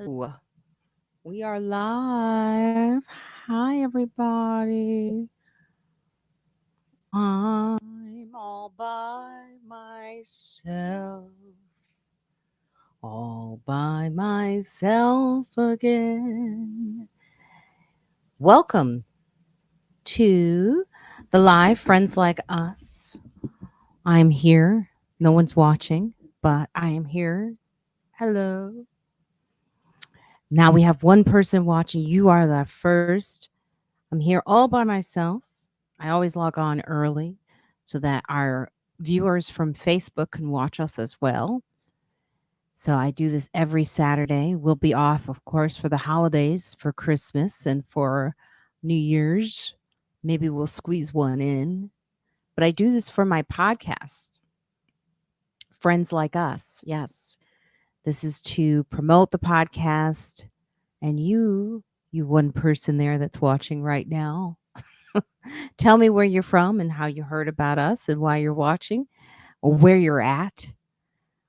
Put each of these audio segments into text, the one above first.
Ooh, we are live. Hi, everybody. I'm all by myself, all by myself again. Welcome to the live Friends Like Us. I'm here. No one's watching, but I am here. Hello. Now we have one person watching. You are the first. I'm here all by myself. I always log on early so that our viewers from Facebook can watch us as well. So I do this every Saturday. We'll be off, of course, for the holidays, for Christmas, and for New Year's. Maybe we'll squeeze one in. But I do this for my podcast, Friends Like Us. Yes. This is to promote the podcast. And you one person there that's watching right now, tell me where you're from and how you heard about us and why you're watching or where you're at.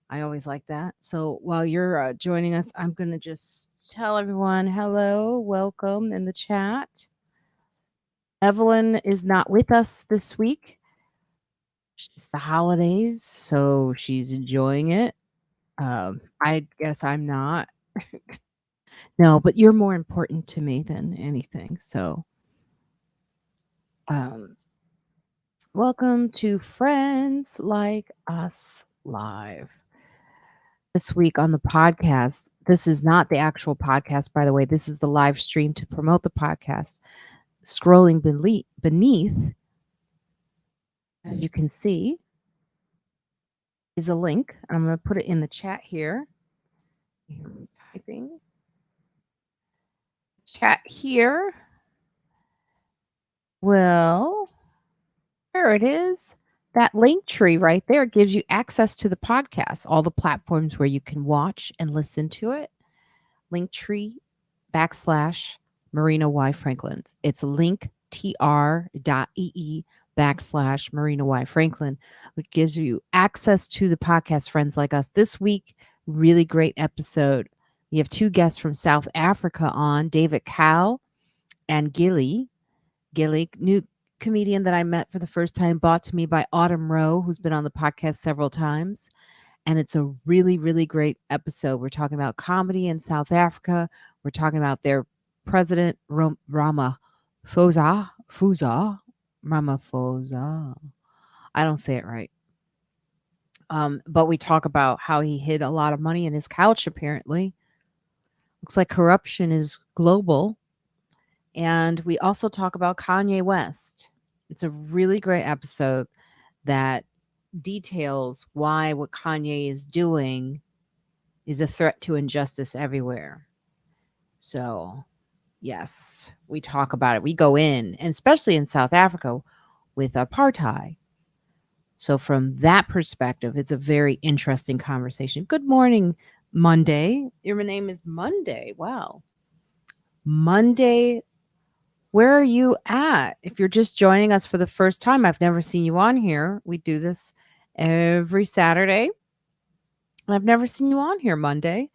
I always like that. So while you're joining us, I'm going to just tell everyone hello, welcome in the chat. Evelyn is not with us this week. It's the holidays, so she's enjoying it. I guess I'm not. No, but you're more important to me than anything. So, um, welcome to Friends Like Us Live. This week on the podcast, this is not the actual podcast, by the way. This is the live stream to promote the podcast. Scrolling beneath, as you can see, is a link. I'm going to put it in the chat here. Typing. Chat here. Well, there it is. That link tree right there gives you access to the podcast, all the platforms where you can watch and listen to it. Linktree / Marina Y Franklin. It's linktr.ee / Marina Y Franklin, which gives you access to the podcast Friends Like Us. This week, really great episode. We have two guests from South Africa on, David Cow and Gilly. Gilly, new comedian that I met for the first time, brought to me by Autumn Rowe, who's been on the podcast several times. And it's a really, really great episode. We're talking about comedy in South Africa. We're talking about their president, Ramaphosa. Ramaphosa. I don't say it right. But we talk about how he hid a lot of money in his couch, apparently. Looks like corruption is global. And we also talk about Kanye West. It's a really great episode that details why what Kanye is doing is a threat to injustice everywhere. So, yes, we talk about it. We go in, and especially in South Africa with apartheid. So, from that perspective, it's a very interesting conversation. Good morning, Monday. Your name is Monday. Wow. Monday, where are you at? If you're just joining us for the first time, I've never seen you on here. We do this every Saturday. And I've never seen you on here Monday.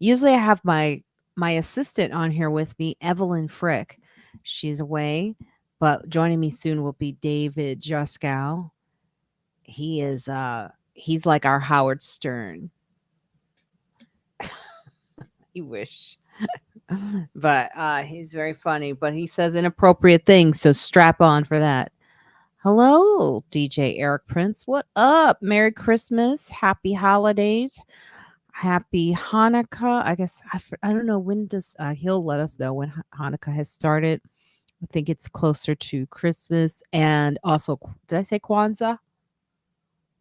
Usually I have my assistant on here with me, Evelyn Frick. She's away, but joining me soon will be David Juskow. He's like our Howard Stern. You wish. But he's very funny, but he says inappropriate things, so strap on for that. Hello, DJ Eric Prince. What up? Merry Christmas. Happy holidays. Happy Hanukkah. I guess I don't know when does he'll let us know when Hanukkah has started. I think it's closer to Christmas and also did I say Kwanzaa?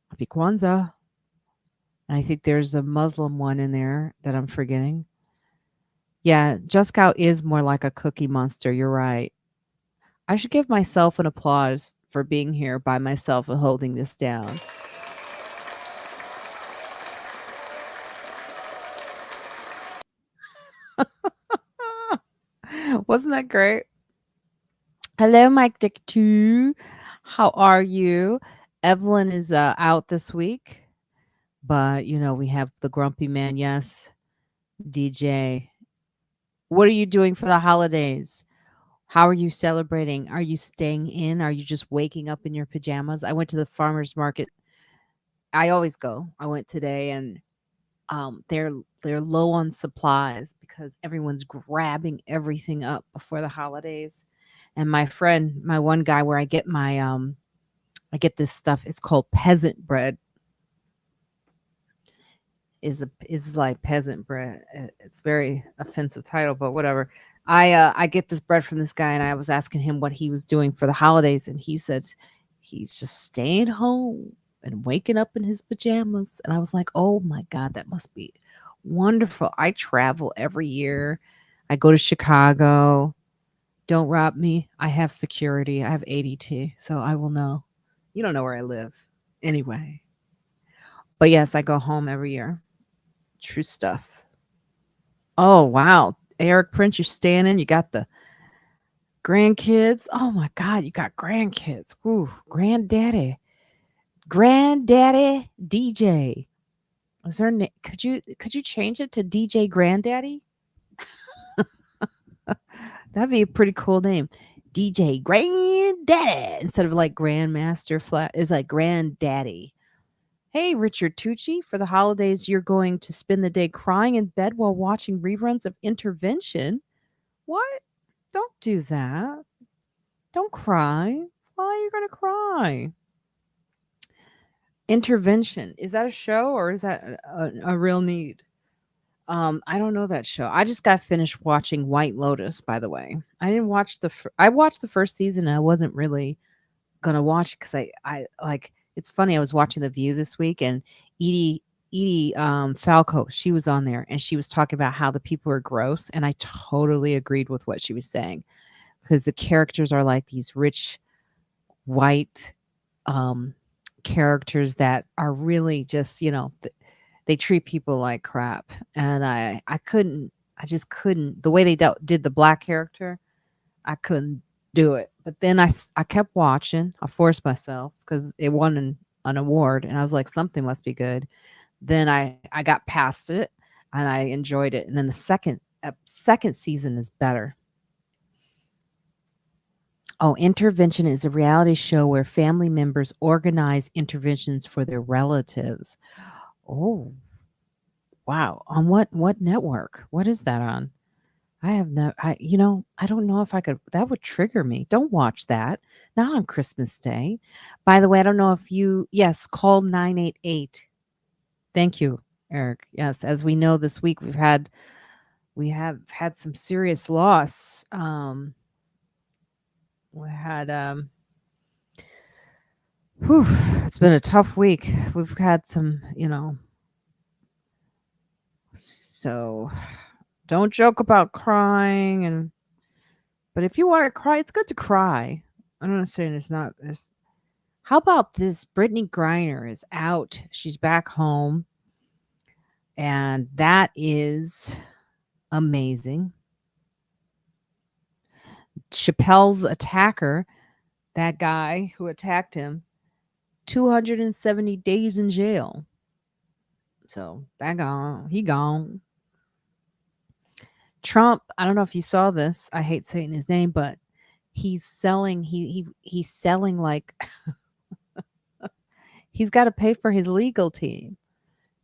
Happy Kwanzaa. And I think there's a Muslim one in there that I'm forgetting. Yeah, Juskow is more like a cookie monster. You're right. I should give myself an applause for being here by myself and holding this down. Wasn't that great? Hello, Mike Dick 2. How are you? Evelyn is out this week, but we have the grumpy man. Yes, DJ, what are you doing for the holidays? How are you celebrating? Are you staying in? Are you just waking up in your pajamas? I went to the farmer's market. I always go. I went today, and they're low on supplies because everyone's grabbing everything up before the holidays. And my friend, my one guy where I get this stuff, it's called peasant bread. Is like peasant bread. It's very offensive title, but whatever. I get this bread from this guy, and I was asking him what he was doing for the holidays, and he said he's just staying home and waking up in his pajamas. And I was like, oh my god, that must be wonderful. I travel every year. I go to Chicago. Don't rob me. I have security. I have ADT, so I will know. You don't know where I live, anyway. But yes, I go home every year. True stuff. Oh, wow. Eric Prince, you're staying in. You got the grandkids. Oh my God, you got grandkids. Woo, granddaddy. Granddaddy DJ. Is there could you change it to DJ Granddaddy? That'd be a pretty cool name. DJ Granddaddy instead of like Grandmaster Flat is like Granddaddy. Hey, Richard Tucci, for the holidays, you're going to spend the day crying in bed while watching reruns of Intervention? What? Don't do that. Don't cry. Why are you going to cry? Intervention. Is that a show or is that a real need? I don't know that show. I just got finished watching White Lotus, by the way. I didn't watch I watched the first season and I wasn't really gonna watch it because I like it's funny. I was watching The View this week and Edie Falco, she was on there and she was talking about how the people are gross, and I totally agreed with what she was saying because the characters are like these rich white um characters that are really just they treat people like crap, and I just couldn't the way they did the black character. I couldn't do it. But then I kept watching. I forced myself because it won an award, and I was like, something must be good. Then I got past it, and I enjoyed it. And then the second season is better. Oh, Intervention is a reality show where family members organize interventions for their relatives. Oh, wow. On what network? What is that on? I have no I don't know if I could that would trigger me. Don't watch that. Not on Christmas Day. By the way, I don't know if you yes, call 988. Thank you, Eric. Yes, as we know this week we have had some serious loss. We had whew, it's been a tough week. We've had some, so don't joke about crying but if you want to cry, it's good to cry. I'm not saying it's not. How about this? Brittany Griner is out. She's back home, and that is amazing. Chappelle's attacker, that guy who attacked him, 270 days in jail. So that gone. He gone. Trump, I don't know if you saw this. I hate saying his name, but he's selling he's selling like he's got to pay for his legal team.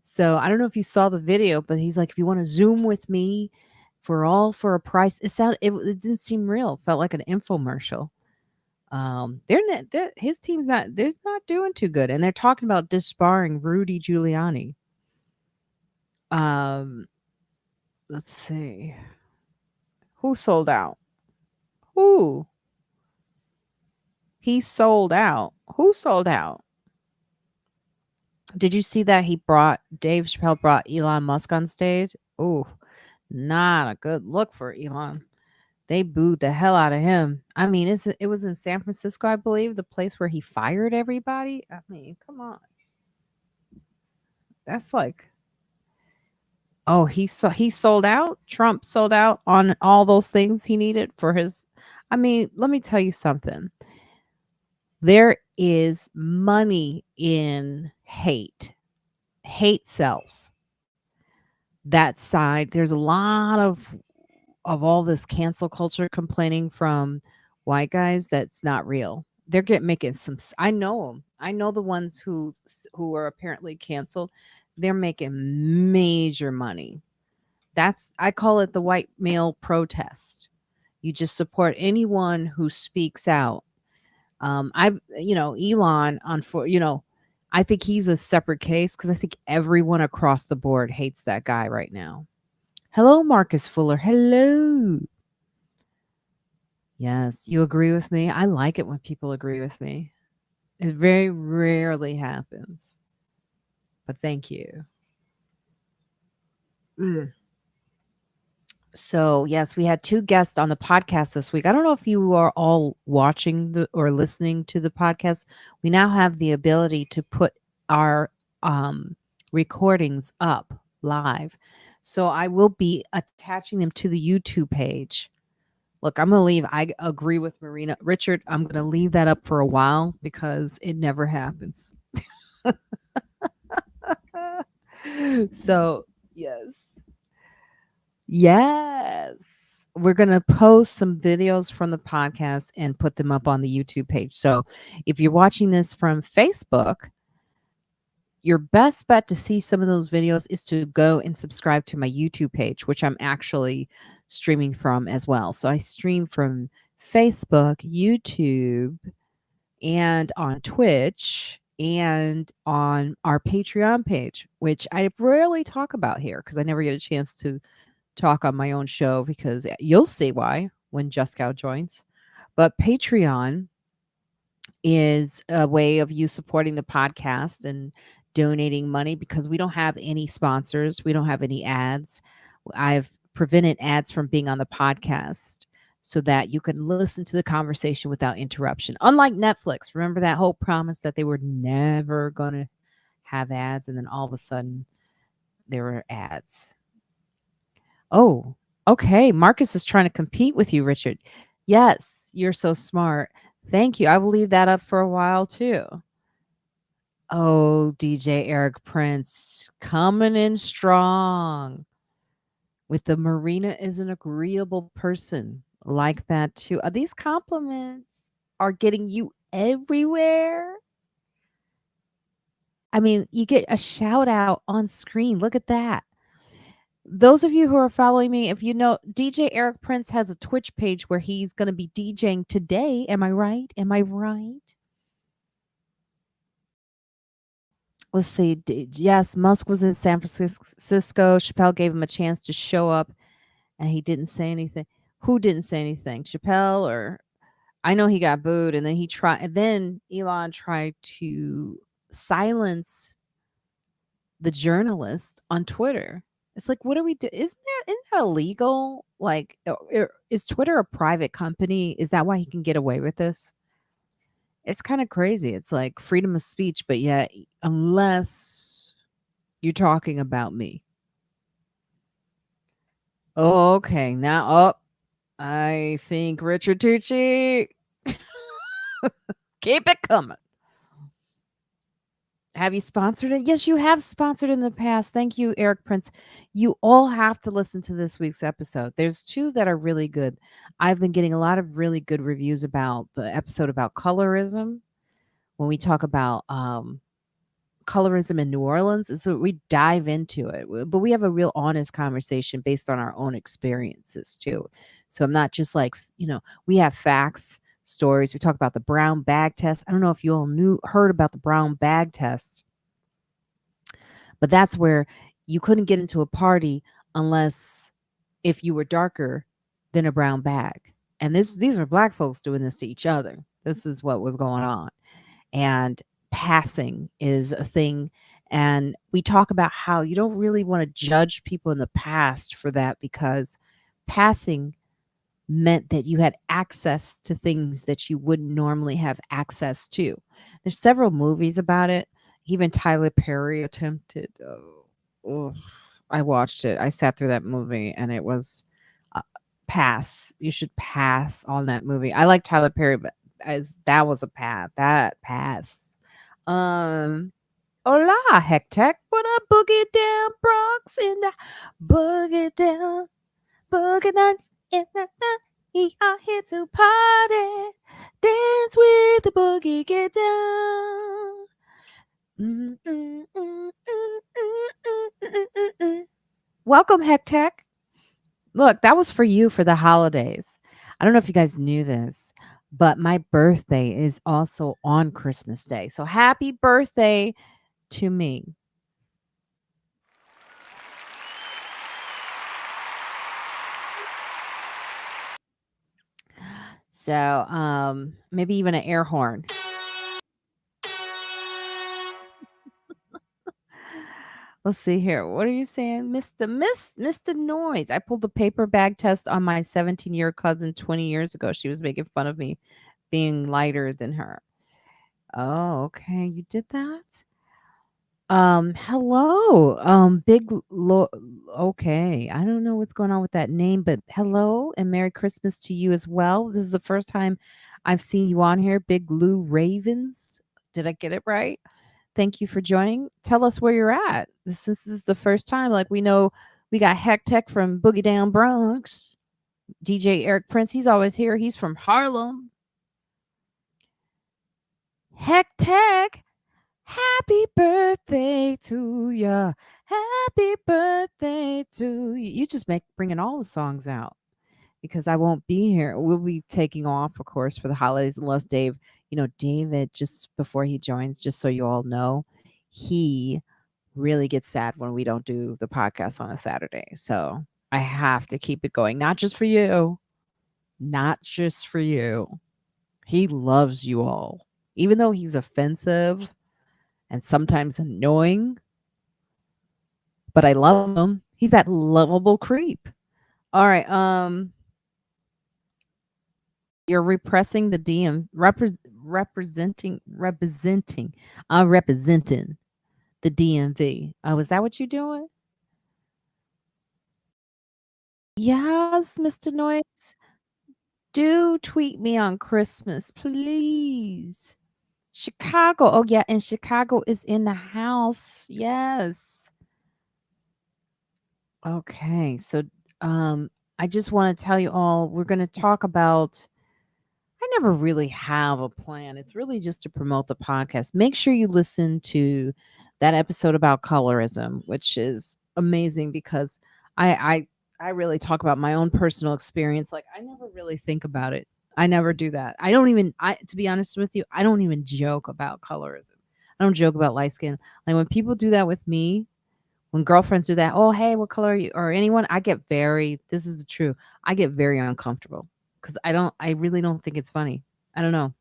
So I don't know if you saw the video, but he's like, if you want to Zoom with me for a price, it didn't seem real. It felt like an infomercial. His team's not doing too good, and they're talking about disbarring Rudy Giuliani. Um, let's see, who sold out? Who? He sold out. Who sold out? Did you see that Dave Chappelle brought Elon Musk on stage? Ooh, not a good look for Elon. They booed the hell out of him. I mean, it was in San Francisco, I believe, the place where he fired everybody. I mean, come on. That's like, oh, he sold out. Trump sold out on all those things he needed for his. I mean, let me tell you something. There is money in hate. Hate sells. that side. There's a lot of all this cancel culture complaining from white guys that's not real. They're making some. I know them. I know the ones who are apparently canceled. They're making major money. That's I call it the white male protest. You just support anyone who speaks out. Elon on for I think he's a separate case because I think everyone across the board hates that guy right now. Hello, Marcus Fuller. Hello. Yes, you agree with me? I like it when people agree with me. It very rarely happens, but thank you. Mm. So, yes, we had two guests on the podcast this week. I don't know if you are all watching or listening to the podcast. We now have the ability to put our recordings up live. So, I will be attaching them to the YouTube page. Look, I'm going to leave. I agree with Marina. Richard, I'm going to leave that up for a while because it never happens. So, yes. Yes. We're going to post some videos from the podcast and put them up on the YouTube page. So, if you're watching this from Facebook, your best bet to see some of those videos is to go and subscribe to my YouTube page, which I'm actually streaming from as well. So, I stream from Facebook, YouTube, and on Twitch and on our Patreon page, which I rarely talk about here because I never get a chance to talk on my own show because you'll see why when Juskow joins. But Patreon is a way of you supporting the podcast and donating money because we don't have any sponsors, we don't have any ads. I've prevented ads from being on the podcast so that you can listen to the conversation without interruption. Unlike Netflix, remember that whole promise that they were never going to have ads, and then all of a sudden there were ads. Oh, okay. Marcus is trying to compete with you, Richard. Yes, you're so smart. Thank you. I will leave that up for a while too. Oh, DJ Eric Prince coming in strong with the Marina is an agreeable person. Like that too. These compliments are getting you everywhere. I mean, you get a shout out on screen. Look at that. Those of you who are following me, if you know, DJ Eric Prince has a Twitch page where he's going to be DJing today. Am I right? Am I right? Let's see. Yes, Musk was in San Francisco. Chappelle gave him a chance to show up and he didn't say anything. Who didn't say anything? Chappelle, or I know he got booed and then he tried, and then Elon tried to silence the journalist on Twitter. It's like, what are we doing? Isn't that illegal? Like, is Twitter a private company? Is that why he can get away with this? It's kind of crazy. It's like freedom of speech, but yet, unless you're talking about me. Okay, now, I think Richard Tucci, keep it coming. Have you sponsored it? Yes, you have sponsored in the past. Thank you, Eric Prince. You all have to listen to this week's episode. There's two that are really good. I've been getting a lot of really good reviews about the episode about colorism when we talk about colorism in New Orleans. And so we dive into it, but we have a real honest conversation based on our own experiences too. So I'm not just like, we have facts, stories. We talk about the brown bag test. I don't know if you all heard about the brown bag test, but that's where you couldn't get into a party unless if you were darker than a brown bag. And these are black folks doing this to each other. This is what was going on. And passing is a thing. And we talk about how you don't really want to judge people in the past for that because passing meant that you had access to things that you wouldn't normally have access to. There's several movies about it. Even Tyler Perry attempted. I watched it. I sat through that movie and it was pass. You should pass on that movie. I like Tyler Perry, but as that was a pass. That pass. Hola, heck tech. What up, boogie down Bronx in the boogie down, boogie nights in the night. We are here to party, dance with the boogie, get down. Mm, mm, mm, mm, mm, mm, mm, mm, mm. Welcome, heck tech. Look, that was for you for the holidays. I don't know if you guys knew this, but my birthday is also on Christmas Day. So happy birthday to me. So, maybe even an air horn. Let's see here. What are you saying, Mr. Noise? I pulled the paper bag test on my 17-year cousin 20 years ago. She was making fun of me being lighter than her. Oh, okay. You did that? Hello. Okay. I don't know what's going on with that name, but hello and Merry Christmas to you as well. This is the first time I've seen you on here, Big Lou Ravens. Did I get it right? Thank you for joining. Tell us where you're at. This is the first time. Like we know we got Heck Tech from Boogie Down Bronx. DJ Eric Prince, he's always here. He's from Harlem. Heck Tech, happy birthday to ya. Happy birthday to you. You just make bringing all the songs out because I won't be here. We'll be taking off, of course, for the holidays unless Dave, David, just before he joins, just so you all know, he really gets sad when we don't do the podcast on a Saturday. So I have to keep it going, not just for you, not just for you. He loves you all, even though he's offensive and sometimes annoying, but I love him. He's that lovable creep. All right. You're repressing the DM, representing the DMV. Oh, is that what you're doing? Yes, Mr. Noise. Do tweet me on Christmas, please. Chicago. Oh, yeah. And Chicago is in the house. Yes. Okay. So, I just want to tell you all we're going to talk about. I never really have a plan. It's really just to promote the podcast. Make sure you listen to that episode about colorism, which is amazing because I really talk about my own personal experience. Like I never really think about it. I never do that. I don't even I to be honest with you, I don't even joke about colorism. I don't joke about light skin. Like when people do that with me, when girlfriends do that, oh hey, what color are you? Or anyone, I get very this is true. I get very uncomfortable because I really don't think it's funny. I don't know.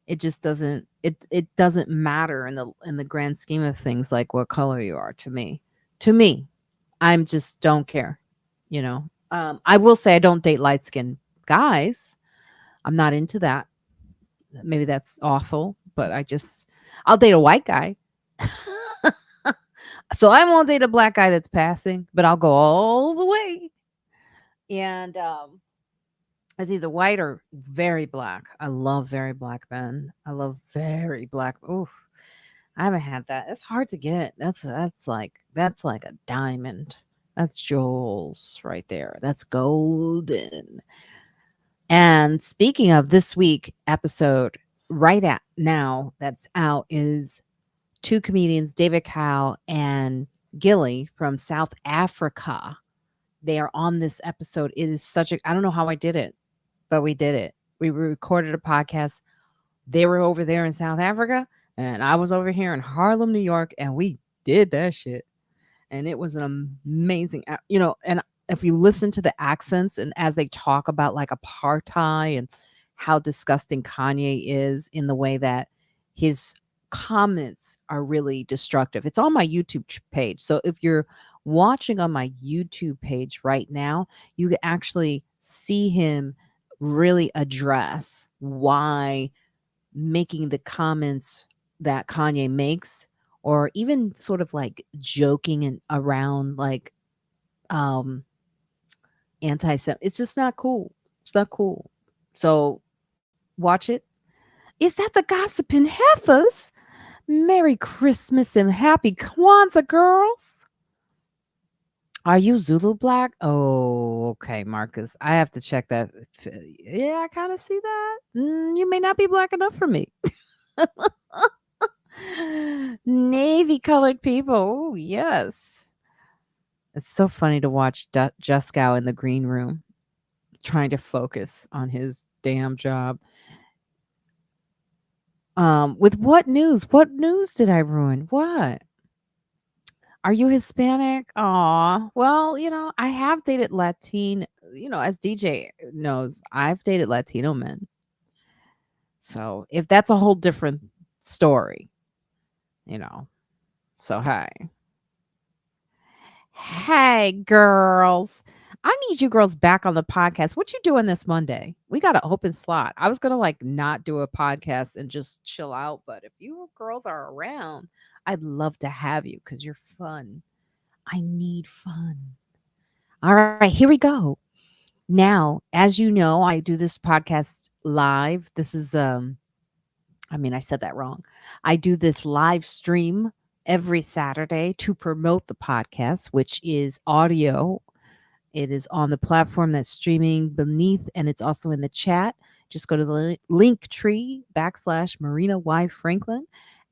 It just doesn't it doesn't matter in the grand scheme of things like what color you are to me. To me, I'm just don't care, you know. I will say I don't date light skinned guys. I'm not into that. Maybe that's awful, but I'll date a white guy. So I won't date a black guy that's passing, but I'll go all the way. And it's either white or very black. I love very black men. I love very black. Oof. I haven't had that. It's hard to get. That's like a diamond. That's jewels right there. That's golden. And speaking of this week episode, right at now that's out is two comedians, David Cow and Gilly from South Africa. They are on this episode. It is such a I don't know how I did it, but we did it. We recorded a podcast. They were over there in South Africa, and I was over here in Harlem, New York, and we did that shit. And it was an amazing, and if you listen to the accents and as they talk about like apartheid and how disgusting Kanye is in the way that his comments are really destructive. It's on my YouTube page. So if you're watching on my YouTube page right now, you can actually see him really address why making the comments that Kanye makes or even sort of like joking and around like um anti it's just not cool. It's not cool. So watch it. Is that the gossiping heifers? Merry Christmas and Happy Kwanzaa, girls. Are you Zulu Black? Oh, okay, Marcus. I have to check that. Yeah, I kind of see that. You may not be black enough for me. Navy colored people. Oh, yes. It's so funny to watch Juskow in the green room trying to focus on his damn job. With what news? What news did I ruin? What? Are you Hispanic? Aw. Well, I have dated as DJ knows, I've dated Latino men. So if that's a whole different story, you know. So hi. Hey girls. I need you girls back on the podcast. What you doing this Monday? We got an open slot. I was gonna not do a podcast and just chill out, but if you girls are around, I'd love to have you because you're fun. I need fun. All right, here we go. Now, as you know, I do this podcast live. This is I said that wrong. I do this live stream every Saturday to promote the podcast, which is audio. It is on the platform that's streaming beneath, and it's also in the chat. Just go to the Linktree / Marina Franklin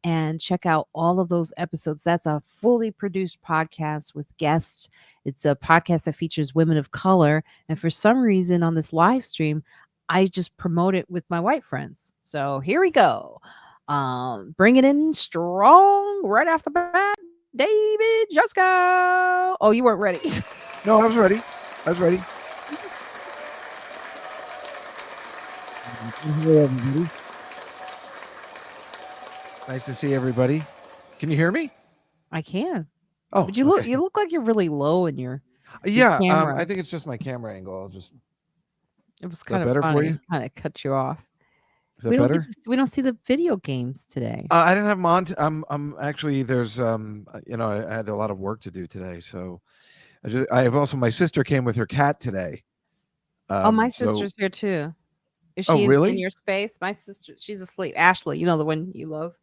and check out all of those episodes. That's a fully produced podcast with guests. It's a podcast that features women of color. And for some reason on this live stream, I just promote it with my white friends. So here we go. Bring it in strong right off the bat. David Juskow. Oh, you weren't ready. No, I was ready. Hello, everybody. Nice to see everybody. Can you hear me? I can. Oh, but you look like you're really low in your yeah. camera. I think it's just my camera angle. It was kind of better funny. for you? Kind of cut you off. Is that better? We don't see the video games today. I didn't have them on. I'm actually there's I had a lot of work to do today, so I have also my sister came with her cat today. My sister's here too. Is Oh, she really? in your space? My sister, she's asleep. Ashley, you know the one you love.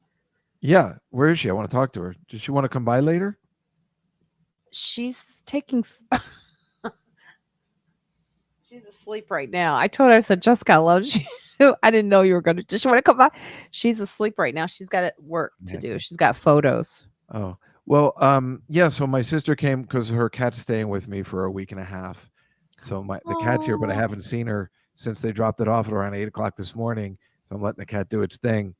Yeah, where is she? I want to talk to her. Does she want to come by later? She's taking. She's asleep right now. I told her, I said, Jessica loves you. I didn't know you were going to. Does she want to come by? She's asleep right now. She's got work to do. She's got photos. Oh, well, yeah. So my sister came because her cat's staying with me for a week and a half. So the cat's here, but I haven't seen her since they dropped it off at around 8:00 this morning. So I'm letting the cat do its thing.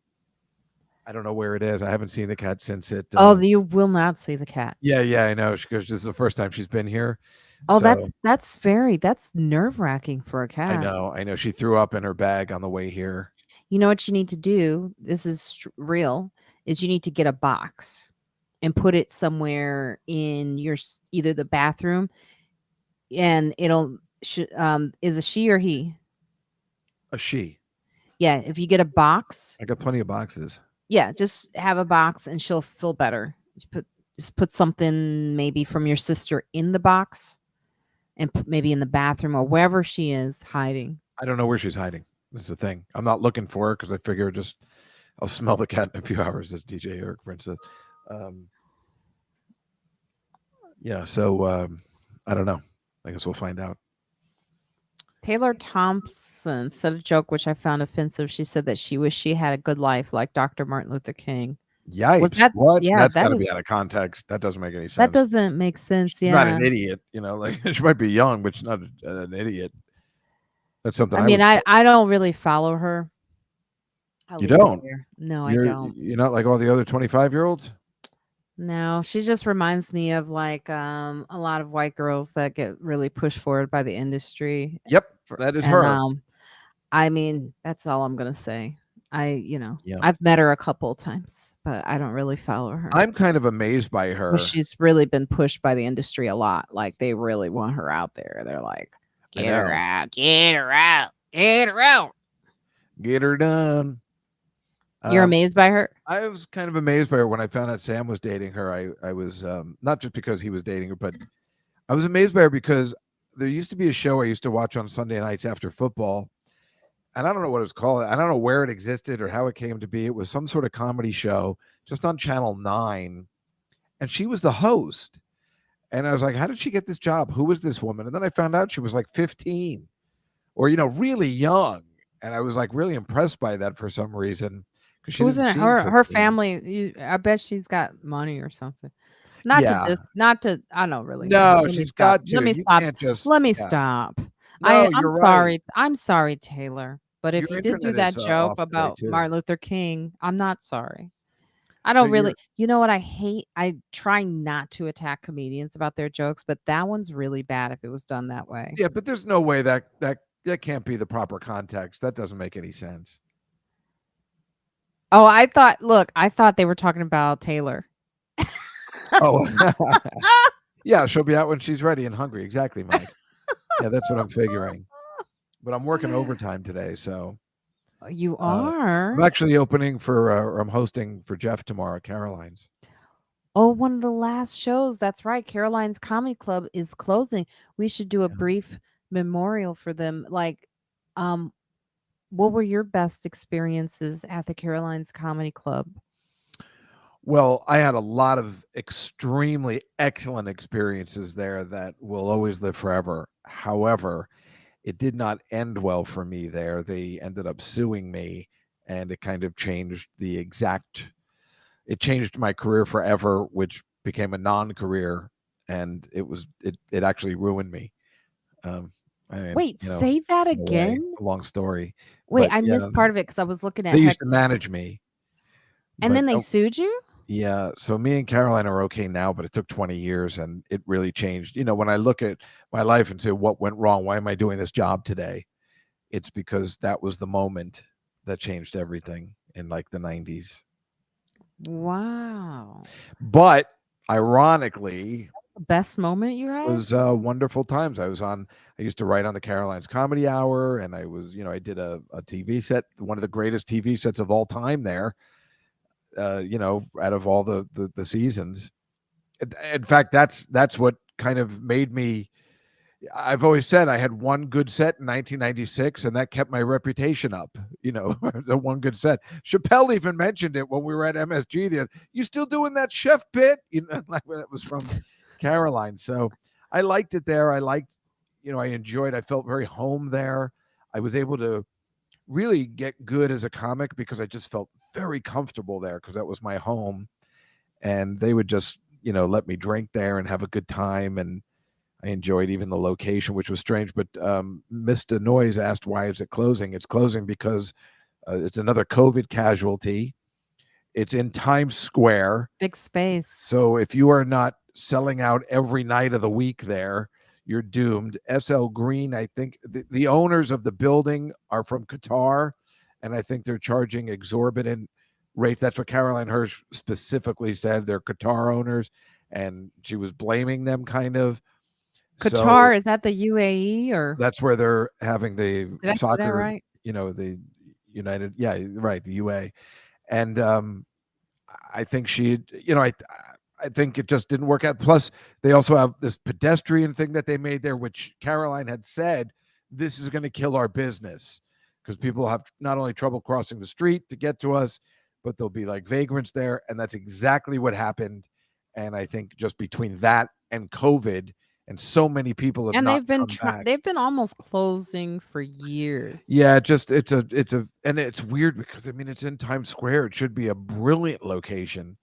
I don't know where it is. I haven't seen the cat since it. You will not see the cat. Yeah, I know. Because this is the first time she's been here. Oh, so, that's nerve-wracking for a cat. I know. She threw up in her bag on the way here. You know what you need to do? This is real. Is you need to get a box and put it somewhere in your either the bathroom, and it'll. Is a she or he? A she. Yeah, if you get a box. I got plenty of boxes. Yeah, just have a box and she'll feel better. Just put something maybe from your sister in the box and put maybe in the bathroom or wherever she is hiding. I don't know where she's hiding. That's the thing. I'm not looking for her because I figure I'll smell the cat in a few hours, as DJ Eric Prince said. Yeah, so I don't know. I guess we'll find out. Taylor Thompson said a joke which I found offensive. She said that she wished she had a good life like Dr. Martin Luther King. Yikes. What? Yeah, that's got to be out of context. That doesn't make any sense. That doesn't make sense. She's not an idiot. She might be young, but she's not an idiot. That's something I don't really follow her. You don't? No, I don't. You're not like all the other 25-year-olds? No, she just reminds me of a lot of white girls that get really pushed forward by the industry. Yep, that is her. That's all I'm gonna say. I've met her a couple of times, but I don't really follow her. I'm kind of amazed by her. She's really been pushed by the industry a lot. Like they really want her out there. They're like, get her out, get her out, get her out, get her done. You're amazed by her? I was kind of amazed by her when I found out Sam was dating her. I was not just because he was dating her, but I was amazed by her because there used to be a show I used to watch on Sunday nights after football, and I don't know what it was called. I don't know where it existed or how it came to be. It was some sort of comedy show just on Channel 9, and she was the host. And I was like, how did she get this job? Who was this woman? And then I found out she was like 15 or, really young. And I was like really impressed by that for some reason because she Who's didn't in it? seem Her 15. family? I bet she's got money or something. Yeah. Not to. I don't really know her. No, Let me she's stop. got Let to. me You stop. can't just, Let me yeah. stop. No, I'm you're right. sorry. I'm sorry, Taylor. But if Your you did do internet is that joke off today about too. Martin Luther King, I'm not sorry. I No, don't really. you're, You know what I hate? I try not to attack comedians about their jokes, but that one's really bad if it was done that way. yeah, but there's no way that can't be the proper context. That doesn't make any sense. Oh, I thought. Look, I thought they were talking about Taylor. Oh, yeah, she'll be out when she's ready and hungry. Exactly, Mike. Yeah, that's what I'm figuring. But I'm working overtime today, so You uh, are. I'm actually opening for, or I'm hosting for Jeff tomorrow at Caroline's. Oh, one of the last shows. That's right. Caroline's Comedy Club is closing. We should do a Yeah. brief memorial for them. Like, um, what were your best experiences at the Caroline's Comedy Club? Well, I had a lot of extremely excellent experiences there that will always live forever. However, it did not end well for me there. They ended up suing me, and it kind of changed it changed my career forever, which became a non-career, and it actually ruined me. Um, I mean, Wait, say that in a way, again. a long story, Wait, but I yeah, missed part of it because I was looking they at used to Hector's. manage me, And but then they sued you? yeah, so me and Caroline are okay now, but it took 20 years and it really changed. When I look at my life and say, what went wrong? Why am I doing this job today? It's because that was the moment that changed everything in like the 90s. Wow. But ironically, Best moment you it had? was wonderful times. I used to write on the Carolines Comedy Hour, and I did a TV set, one of the greatest TV sets of all time there, out of all the seasons. In fact, that's what kind of made me. I've always said I had one good set in 1996, and that kept my reputation up. The one good set. Chappelle even mentioned it when we were at MSG. You still doing that chef bit? Like that was from Caroline. So I liked it there. I enjoyed. I felt very home there. I was able to really get good as a comic because I just felt very comfortable there because that was my home, and they would just let me drink there and have a good time. And I enjoyed even the location, which was strange. But Mr. Noise asked, why is it closing? It's closing because it's another COVID casualty. It's in Times Square. Big space. So if you are not selling out every night of the week there, you're doomed. SL Green, I think the owners of the building are from Qatar, and I think they're charging exorbitant rates. That's what Caroline Hirsch specifically said. They're Qatar owners, and she was blaming them kind of. So Qatar, is that the UAE or that's where they're having the did I say that soccer, right? the United, yeah, right, the UA. And I think I think it just didn't work out. Plus, they also have this pedestrian thing that they made there, which Caroline had said, this is going to kill our business because people have not only trouble crossing the street to get to us, but there'll be like vagrants there. And that's exactly what happened. And I think just between that and COVID, and so many people have And not come back. they've been almost closing for years. Yeah, and it's weird because I mean it's in Times Square. It should be a brilliant location.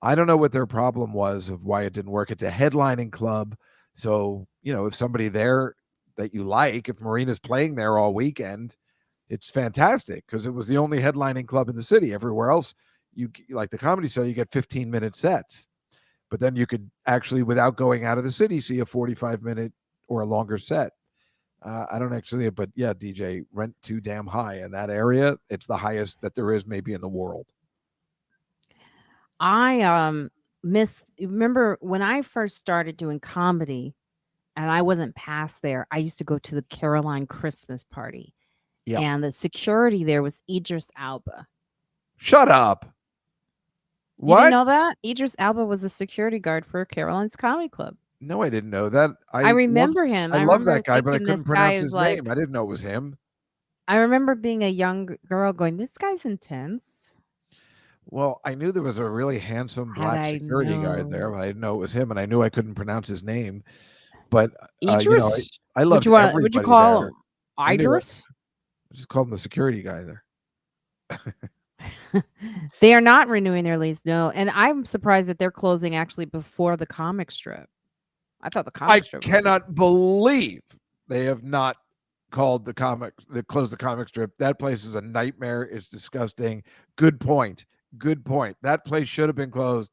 I don't know what their problem was of why it didn't work. It's a headlining club. So, if somebody there that you like, if Marina's playing there all weekend, it's fantastic because it was the only headlining club in the city. Everywhere else, you like the Comedy Cell, you get 15-minute sets. But then you could actually, without going out of the city, see a 45-minute or a longer set. I don't actually, but yeah, DJ, rent too damn high in that area. It's the highest that there is maybe in the world. I miss remember when I first started doing comedy and I wasn't past there, I used to go to the Caroline Christmas party. Yep. And the security there was Idris Alba. Shut up. You didn't What? know that? Idris Alba was a security guard for Caroline's Comedy Club. No, I didn't know that. I remember him. I I love remember that guy, but I thinking this couldn't guy pronounce is his name. like I didn't know it was him. I remember being a young girl going, "This guy's intense." Well, I knew there was a really handsome Had black I security guard there, known. but I didn't know it was him, and I knew I couldn't pronounce his name. But Idris? I Would loved you want? Would you everybody call there. him I knew it. Idris? I just called him the security guy there. They are not renewing their lease, no, and I'm surprised that they're closing actually before the comic strip. I thought the I comic strip was gonna. cannot believe they have not called the comics, they closed the comic strip. That place is a nightmare. It's disgusting. Good point. Good point. That place should have been closed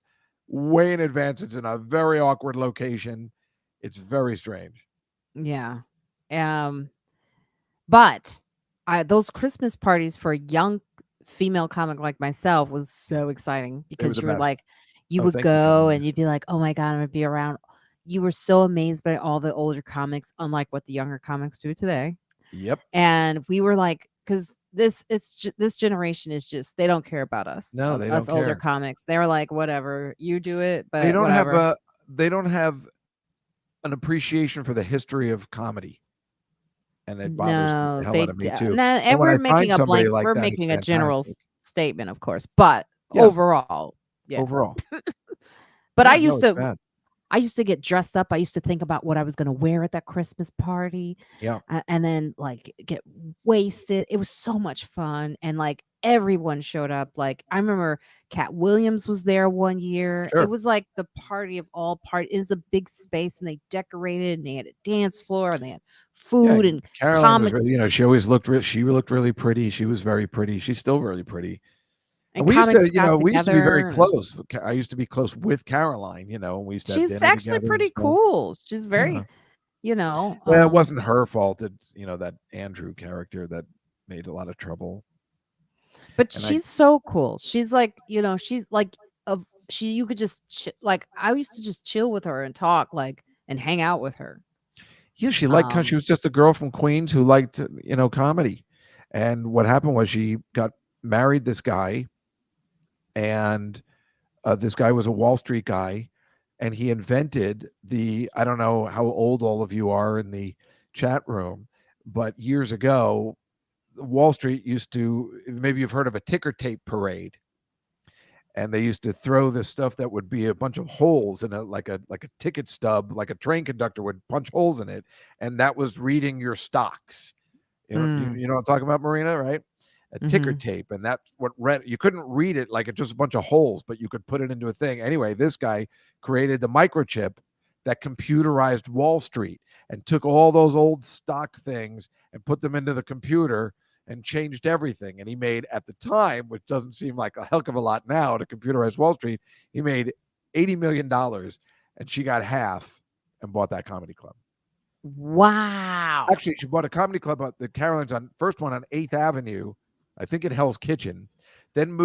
way in advance. It's in a very awkward location. It's very strange. Yeah. Um, but those Christmas parties for a young female comic like myself was so exciting They were because the you were best. like, you Oh, would thank you, go Caroline. and you'd be like, oh my God, I'm gonna be around. You were so amazed by all the older comics, unlike what the younger comics do today. Yep. And we were like, because this generation is just they don't care about us, No, they don't us older care. comics. They're like, whatever, you do it, They but don't have whatever. a they don't have an appreciation for the history of comedy, and it bothers the No, hell they out of me too. no, And and when we're I find making a somebody blank. like We're that, it's making a general fantastic. statement, of course, but Yeah, overall, yeah. overall. But Yeah, no, it's bad. I used to get dressed up. I used to think about what I was gonna wear at that Christmas party, Yeah. and then, like, get wasted. It was so much fun, and, like, everyone showed up. Like, I remember Cat Williams was there one year. It Sure. was like the party of all parties. It was a big space, and they decorated, and they had a dance floor, and they had Yeah, food and and Caroline was comics really, she always looked she looked really pretty. She was very pretty. She's still really pretty. And and comics got we used to be very together, and close. I used to be close with Caroline, and we used to have she's dinner actually together and pretty stuff. cool. She's Yeah. very, you know, Well, it wasn't her fault that, that Andrew character that made a lot of trouble. but And I she's so cool. She's like, she's like you could just like I used to just chill with her and talk like and hang out with her. Yeah, she liked she Um, was just a girl from Queens who liked, comedy. And what happened was she got married this guy, and this guy was a Wall Street guy, and he invented I don't know how old all of you are in the chat room, but years ago, Wall Street used to, maybe you've heard of a ticker tape parade. And they used to throw this stuff that would be a bunch of holes in like a ticket stub, like a train conductor would punch holes in it, and that was reading your stocks. mm, You know what I'm talking about, Marina, right? A ticker mhm. tape, and that's what read. You couldn't read it like it's just a bunch of holes, but you could put it into a thing. Anyway, this guy created the microchip that computerized Wall Street and took all those old stock things and put them into the computer and changed everything. And he made, at the time, which doesn't seem like a heck of a lot now to computerize Wall Street, he made $80 million, and she got half and bought that comedy club. Wow. Actually, she bought a comedy club at the Carolines on first one on 8th Avenue, I think in Hell's Kitchen, then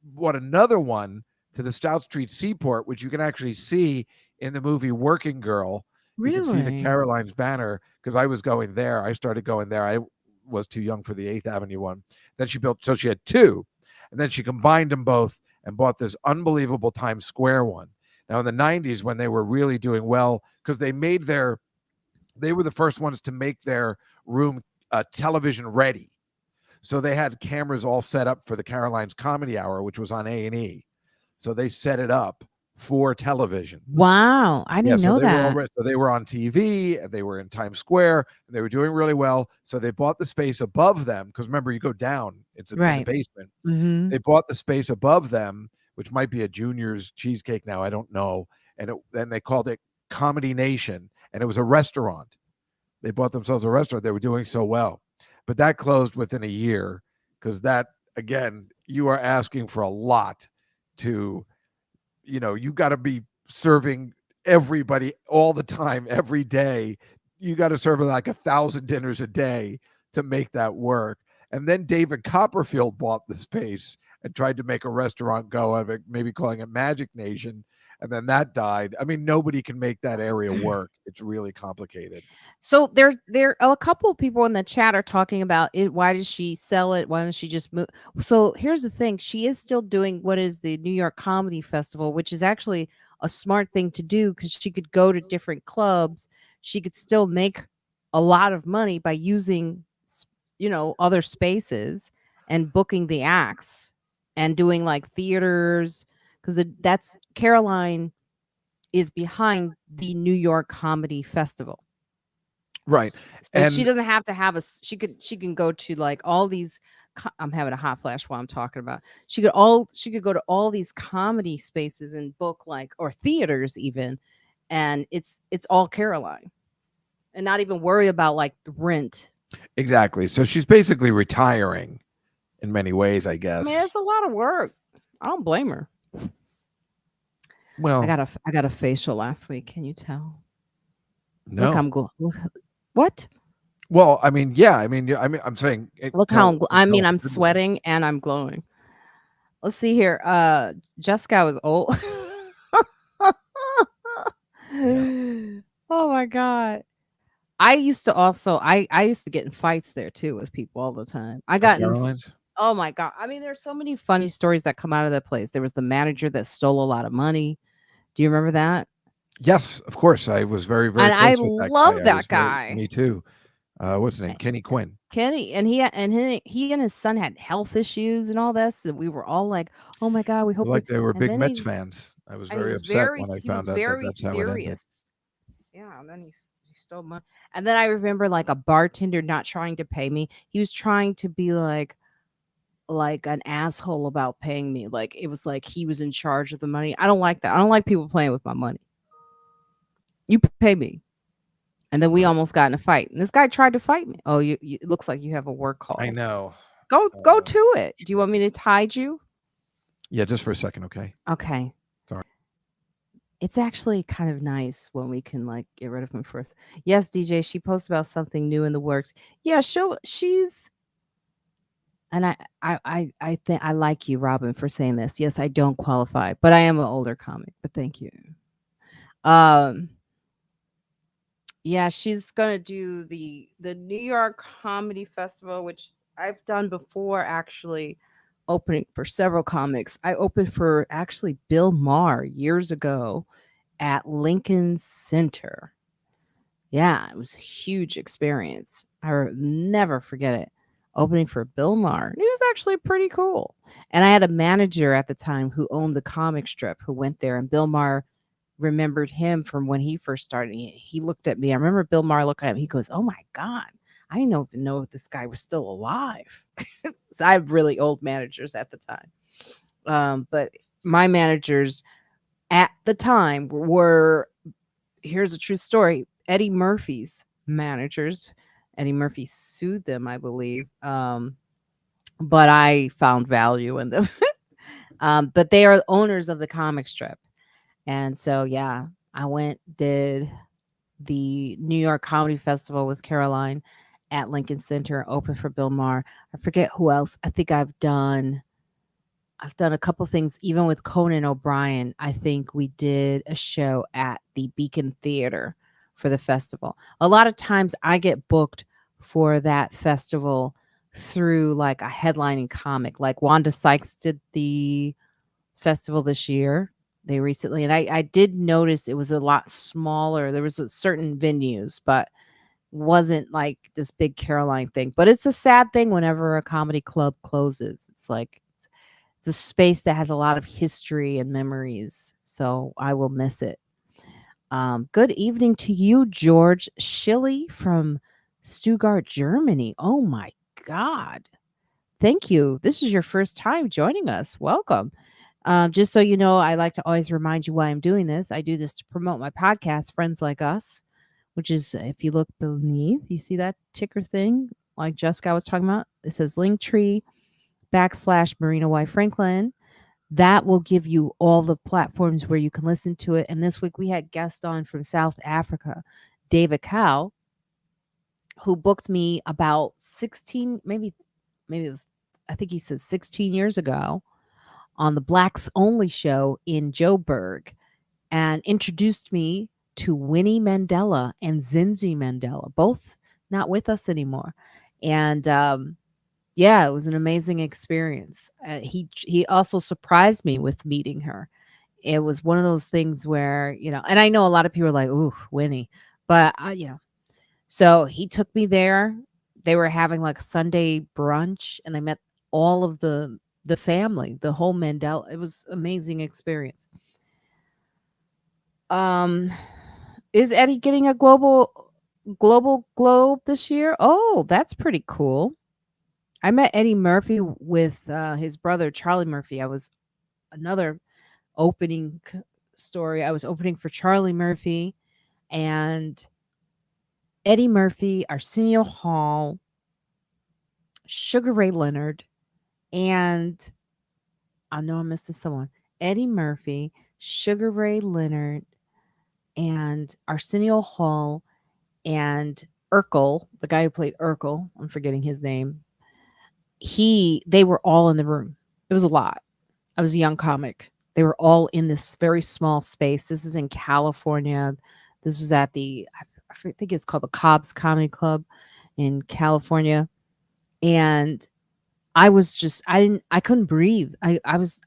bought another one to the Stout Street Seaport, which you can actually see in the movie Working Girl. You can see the Really? Carolines banner because I was going there. I started going there. I was too young for the 8th Avenue one. Then she built, so she had two, and then she combined them both and bought this unbelievable Times Square one. Now in the 90s, when they were really doing well, because they were the first ones to make their room television ready. So they had cameras all set up for the Carolines Comedy Hour, which was on A&E. So they set it up for television. Wow. I Yeah, didn't so know they were that. already, so they were on TV, and they were in Times Square, and they were doing really well. So they bought the space above them because remember, you go down; it's in the Right. basement. Mhm. They bought the space above them, which might be a Junior's Cheesecake now. I don't know. And then they called it Comedy Nation, and it was a restaurant. They bought themselves a restaurant. They were doing so well, but that closed within a year because that, again, you are asking for a lot to, you got to be serving everybody all the time, every day. You got to serve like 1,000 dinners a day to make that work. And then David Copperfield bought the space and tried to make a restaurant go of it, maybe calling it Magic Nation. And then that died. I mean, nobody can make that area work. It's really complicated. So there a couple of people in the chat are talking about it. Why does she sell it? Why doesn't she just move? So here's the thing: she is still doing what is the New York Comedy Festival, which is actually a smart thing to do because she could go to different clubs. She could still make a lot of money by using, other spaces and booking the acts and doing like theaters because that's Caroline is behind the New York Comedy Festival. Right. So she And doesn't have to have she can go to like all these I'm having a hot flash while I'm talking about. She could go to all these comedy spaces and book like or theaters even, and it's all Caroline. And not even worry about like the rent. exactly. So she's basically retiring in many ways, I I mean, guess. it's a lot of work. I don't blame her. Well, I got a facial last week. Can you tell? Look, no. what? Well, I mean, yeah. I'm saying Look how tell I tell mean, us I'm a good one. sweating and I'm glowing. Let's see here. Juskow is old. Yeah. Oh my god. I used to get in fights there too with people all the time. I At got in Caroline's? Oh my god. I mean, there's so many funny stories that come out of that place. There was the manager that stole a lot of money. Do you remember that? Yes, of course. I was very, very And I close with that guy. love I was that very guy. me too. What's his name? Eh, Kenny Quinn. Kenny and he and his son had health issues and all this, and we were all like, "Oh my god, we hope we." Like they were And big then Mets fans. I was and very upset when I he was found out that very that's how it ended. serious. Yeah, and then he stole money. And then I remember like a bartender not trying to pay me. He was trying to be like an asshole about paying me. Like it was like he was in charge of the money. I don't like that. I don't like people playing with my money. You pay me. And then we Right. almost got in a fight. And this guy tried to fight me. Oh, it looks like you have a work I call. know. Go to it. Do you Sure. want me to hide you? Yeah, just for a second, okay? Okay. Sorry. It's actually kind of nice when we can like get rid of him first. Yes, DJ, she posts about something new in the works. Yeah, she's and I think I like you, Robin, for saying this. Yes, I don't qualify, but I am an older comic. But thank you. Um, yeah, she's gonna do the New York Comedy Festival, which I've done before. Actually, opening for several comics. I opened for actually Bill Maher years ago at Lincoln Center. Yeah, it was a huge experience. Never forget it. Opening for Bill Maher. It was actually pretty cool. And I had a manager at the time who owned the comic strip who went there, and Bill Maher remembered him from when he first started. He looked at me. I remember Bill Maher looking at me. He goes, "Oh my God, I didn't even know if this guy was still alive." So I have really old managers at the time. But my managers at the time were here's a true story. Eddie Murphy's managers. Eddie Murphy sued them, I believe. But I found value in them. But they are owners of the comic strip. And so, yeah, I went, did the New York Comedy Festival with Caroline at Lincoln Center, open for Bill Maher. I forget who else. I think I've done a couple things, even with Conan O'Brien. I think we did a show at the Beacon Theater for the festival. A lot of times I get booked for that festival through like a headlining comic. Like Wanda Sykes did the festival this year. They recently, and I did notice it was a lot smaller. There was a certain venues, but wasn't like this big Caroline thing. But it's a sad thing whenever a comedy club closes. It's like it's a space that has a lot of history and memories, so I will miss it. Good evening to you, George Schilly from Stuttgart, Germany. Oh my God. Thank you. This is your first time joining us. Welcome. Just so you know, I like to always remind you why I'm doing this. I do this to promote my podcast, Friends Like Us, which is, if you look beneath, you see that ticker thing like Jessica was talking about? It says Linktree / Marina Y. Franklin. That will give you all the platforms where you can listen to it. And this week we had guest on from South Africa, David Cow, who booked me about 16, maybe it was, I think he said 16 years ago on the Blacks Only show in Joburg and introduced me to Winnie Mandela and Zinzi Mandela, both not with us anymore. And yeah, it was an amazing experience. He also surprised me with meeting her. It was one of those things where, and I know a lot of people are like, "Ooh, Winnie," but so he took me there. they were having like Sunday brunch, and they met all of the family, the whole Mandela. It was amazing experience. Um, is Eddie getting a global globe this year? Oh, that's pretty cool. I met Eddie Murphy with his brother Charlie Murphy. I was another opening story. I was opening for Charlie Murphy and Eddie Murphy, Arsenio Hall, Sugar Ray Leonard, and I know I'm missing someone. Eddie Murphy, Sugar Ray Leonard, and Arsenio Hall, and Urkel, the guy who played Urkel. I'm forgetting his name. They were all in the room. It was a lot. I was a young comic. They were all in this very small space. This is in California. This was at I think it's called the Cobb's Comedy Club in California. And I couldn't breathe. I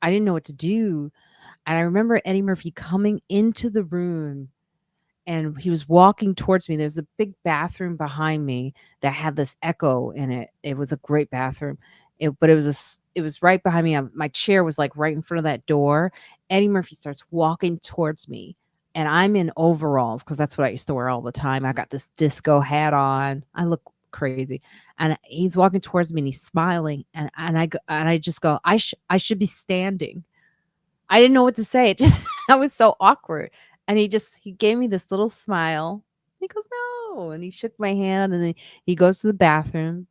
didn't know what to do. And I remember Eddie Murphy coming into the room and he was walking towards me. There's a big bathroom behind me that had this echo in it. It was a great bathroom. But it was right behind me. My chair was like right in front of that door. Eddie Murphy starts walking towards me, and I'm in overalls because that's what I used to wear all the time. I got this disco hat on. I look crazy, and he's walking towards me and he's smiling, and I just go, I should be standing. I didn't know what to say. It just I was so awkward. And he gave me this little smile. He goes, "No." And he shook my hand and then he goes to the bathroom.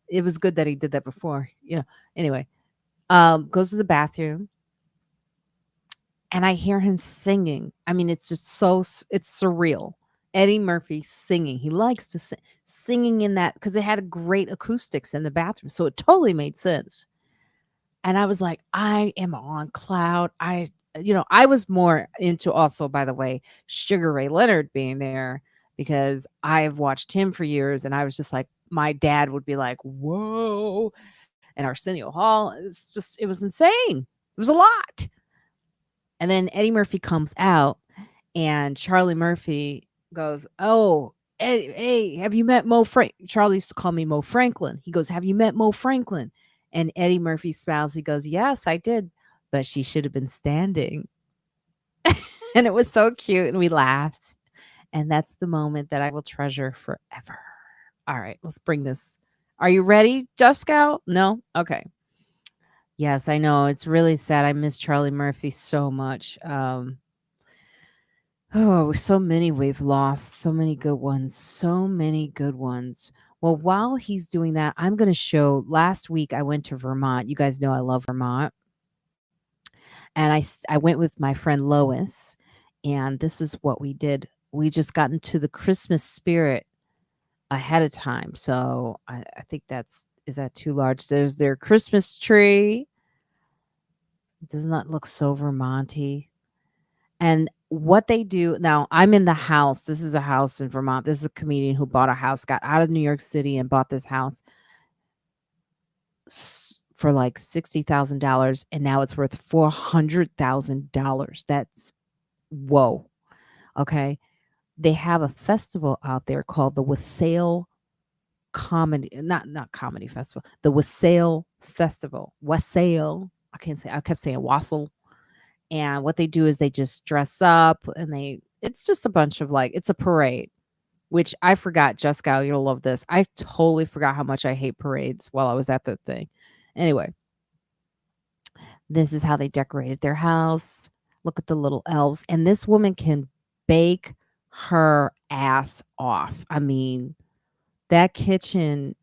It was good that he did that before. Anyway, goes to the bathroom and I hear him singing. I mean, it's just it's surreal. Eddie Murphy singing. He likes to singing in that because it had great acoustics in the bathroom. So it totally made sense. And I was like, I am on cloud. I was more into also, by the way, Sugar Ray Leonard being there because I've watched him for years. And I was just like, my dad would be like, whoa. And Arsenio Hall, it was insane. It was a lot. And then Eddie Murphy comes out and Charlie Murphy goes, "Oh, Eddie, hey, have you met Mo Frank?" Charlie used to call me Mo Franklin. He goes, "Have you met Mo Franklin?" And Eddie Murphy smiles. He goes, "Yes, I did, but she should have been standing." And it was so cute. And we laughed. And that's the moment that I will treasure forever. All right, let's bring this. Are you ready, Juskow? No? Okay. Yes, I know. It's really sad. I miss Charlie Murphy so much. Oh, so many we've lost. So many good ones. So many good ones. Well, while he's doing that, I'm going to show. Last week, I went to Vermont. You guys know I love Vermont. And I went with my friend Lois. And this is what we did. We just got into the Christmas spirit ahead of time. So I think is that too large? There's their Christmas tree. Doesn't that look so Vermonty? And what they do now, I'm in the house. This is a house in Vermont. This is a comedian who bought a house, got out of New York City and bought this house for like $60,000. And now it's worth $400,000. That's whoa. Okay. They have a festival out there called the Wassail Comedy, not comedy festival, the Wassail Festival. Wassail. I kept saying Wassail. And what they do is they just dress up and it's just a bunch of it's a parade, which I forgot, Juskow, you'll love this. I totally forgot how much I hate parades while I was at the thing. Anyway, this is how they decorated their house. Look at the little elves. And this woman can bake her ass off. I mean, that kitchen,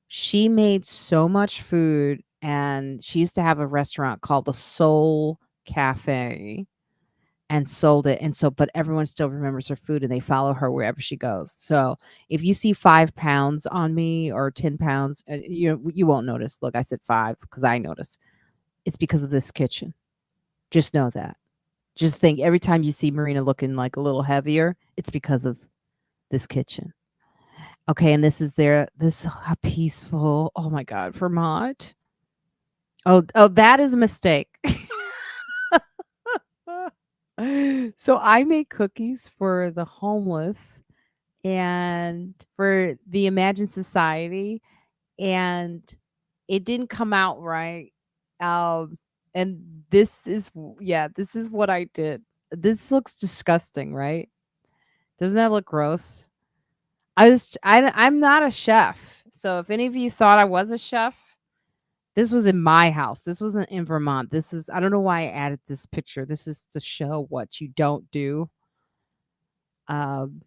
she made so much food. And she used to have a restaurant called the Soul Cafe and sold it. And so, but everyone still remembers her food and they follow her wherever she goes. So if you see 5 pounds on me or 10 pounds, you won't notice. Look, I said 5s because I notice. It's because of this kitchen. Just know that. Just think every time you see Marina looking like a little heavier, it's because of this kitchen. Okay, and this is peaceful. Oh my God, Vermont. Oh, that is a mistake. So I make cookies for the homeless and for the Imagine Society, and it didn't come out right. And this is what I did. This looks disgusting, right? Doesn't that look gross? I'm not a chef. So if any of you thought I was a chef, this was in my house. This wasn't in Vermont. This is I don't know why I added this picture. This is to show what you don't do. Um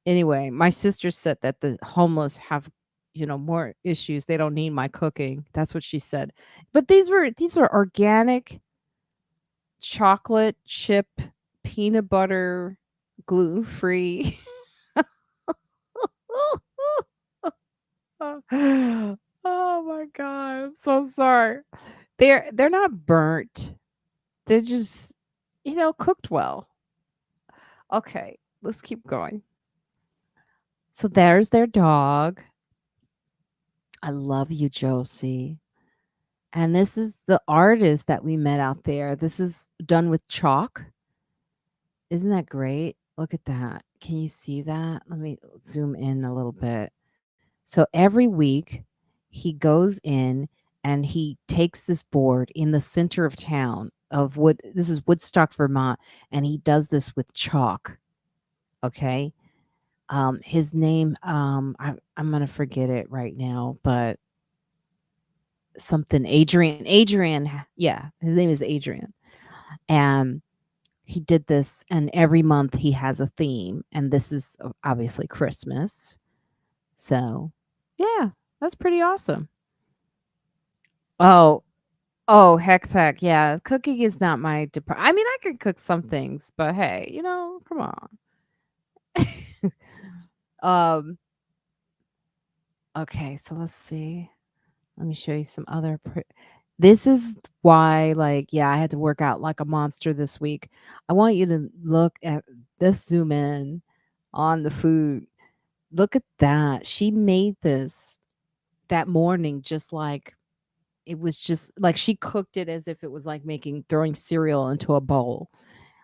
Anyway, my sister said that the homeless have, more issues. They don't need my cooking. That's what she said. But these were organic chocolate chip peanut butter gluten free. Oh my god, I'm so sorry. They're not burnt. They're just, cooked well. Okay, let's keep going. So there's their dog. I love you, Josie. And this is the artist that we met out there. This is done with chalk. Isn't that great? Look at that. Can you see that? Let me zoom in a little bit. So every week he goes in and he takes this board in the center of town of Wood. This is Woodstock, Vermont, and he does this with chalk. Okay. His name, I'm gonna forget it right now, but something Adrian, yeah, his name is Adrian. And he did this, and every month he has a theme, and this is obviously Christmas. So, yeah, that's pretty awesome. Oh, heck, yeah. Cooking is not my I mean, I can cook some things, but hey, come on. um, okay, so let's see. Let me show you some other this is why, like, yeah, I had to work out like a monster this week. I want you to look at this, zoom in on the food. Look at that. She made this that morning just like it was just like she cooked it as if it was like throwing cereal into a bowl.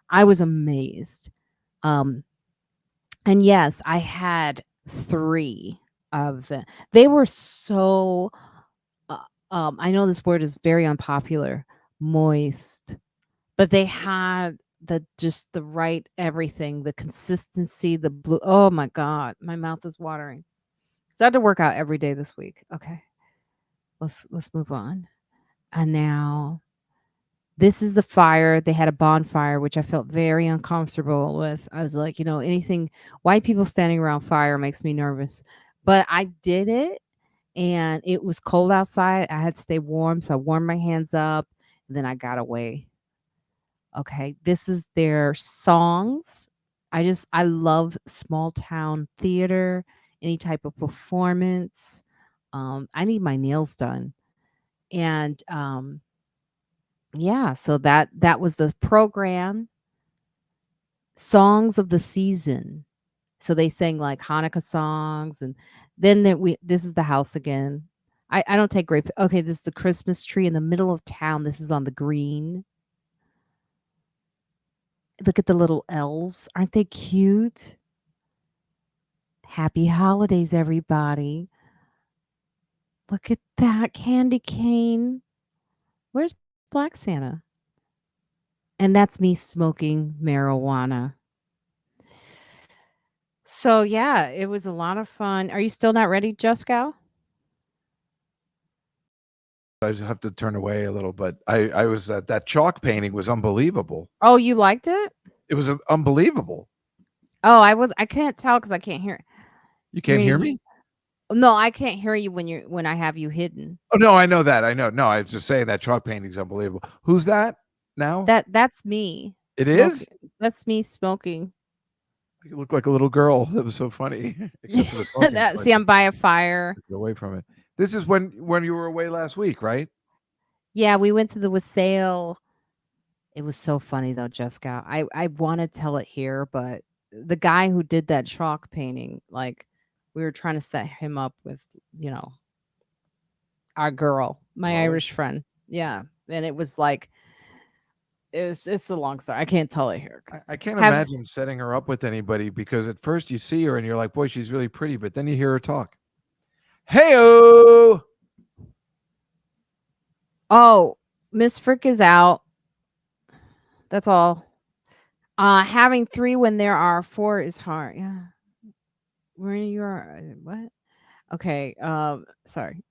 I was amazed. Um and yes, I had 3 of them. They were so uh, I know this word is very unpopular, moist, but they had the right everything, the consistency, the blue. Oh my god, my mouth is watering. So I had to work out every day this week. Okay, let's move on. And now this is the fire. They had a bonfire, which I felt very uncomfortable with. I was like, anything white people standing around fire makes me nervous. But I did it, and it was cold outside. I had to stay warm, so I warmed my hands up, and then I got away. Okay, this is their songs. I love small town theater, any type of performance. I need my nails done. And yeah, so that was the program. Songs of the season. So they sang like Hanukkah songs, and then this is the house again. I don't take great okay, this is the Christmas tree in the middle of town. This is on the green. Look at the little elves. Aren't they cute? Happy holidays, everybody. Look at that candy cane. Where's Black Santa? And that's me smoking marijuana. So yeah, it was a lot of fun. Are you still not ready, Juskow? I just have to turn away a little, but I was that chalk painting was unbelievable. Oh, you liked it? It was unbelievable. Oh, I can't tell because I can't hear. You You're can't gonna hear hear. me? No, I can't hear you when I have you hidden. Oh no, I know that. I know. No, I was just saying that chalk painting's unbelievable. Who's that now? That's me It is? smoking. That's me smoking. You look like a little girl. That was so funny, except for the smoking That part. see, I'm by a fire. Get away from it. This is when you were away last week, right? Yeah, we went to the Wassail. It was so funny though, Jessica. I want to tell it here, but the guy who did that chalk painting, like, we were trying to set him up with, you know, our girl, my Lois? Irish friend. Yeah, and it was like it's a long story. I can't tell it here. I can't Have imagine setting her up with anybody because at first you see her and you're like, boy, she's really pretty, but then you hear her talk. Hey-o! oh, Miss Frick is out. That's all. Having 3 when there are 4 is hard. Yeah. Marina, you are what? Okay. Sorry.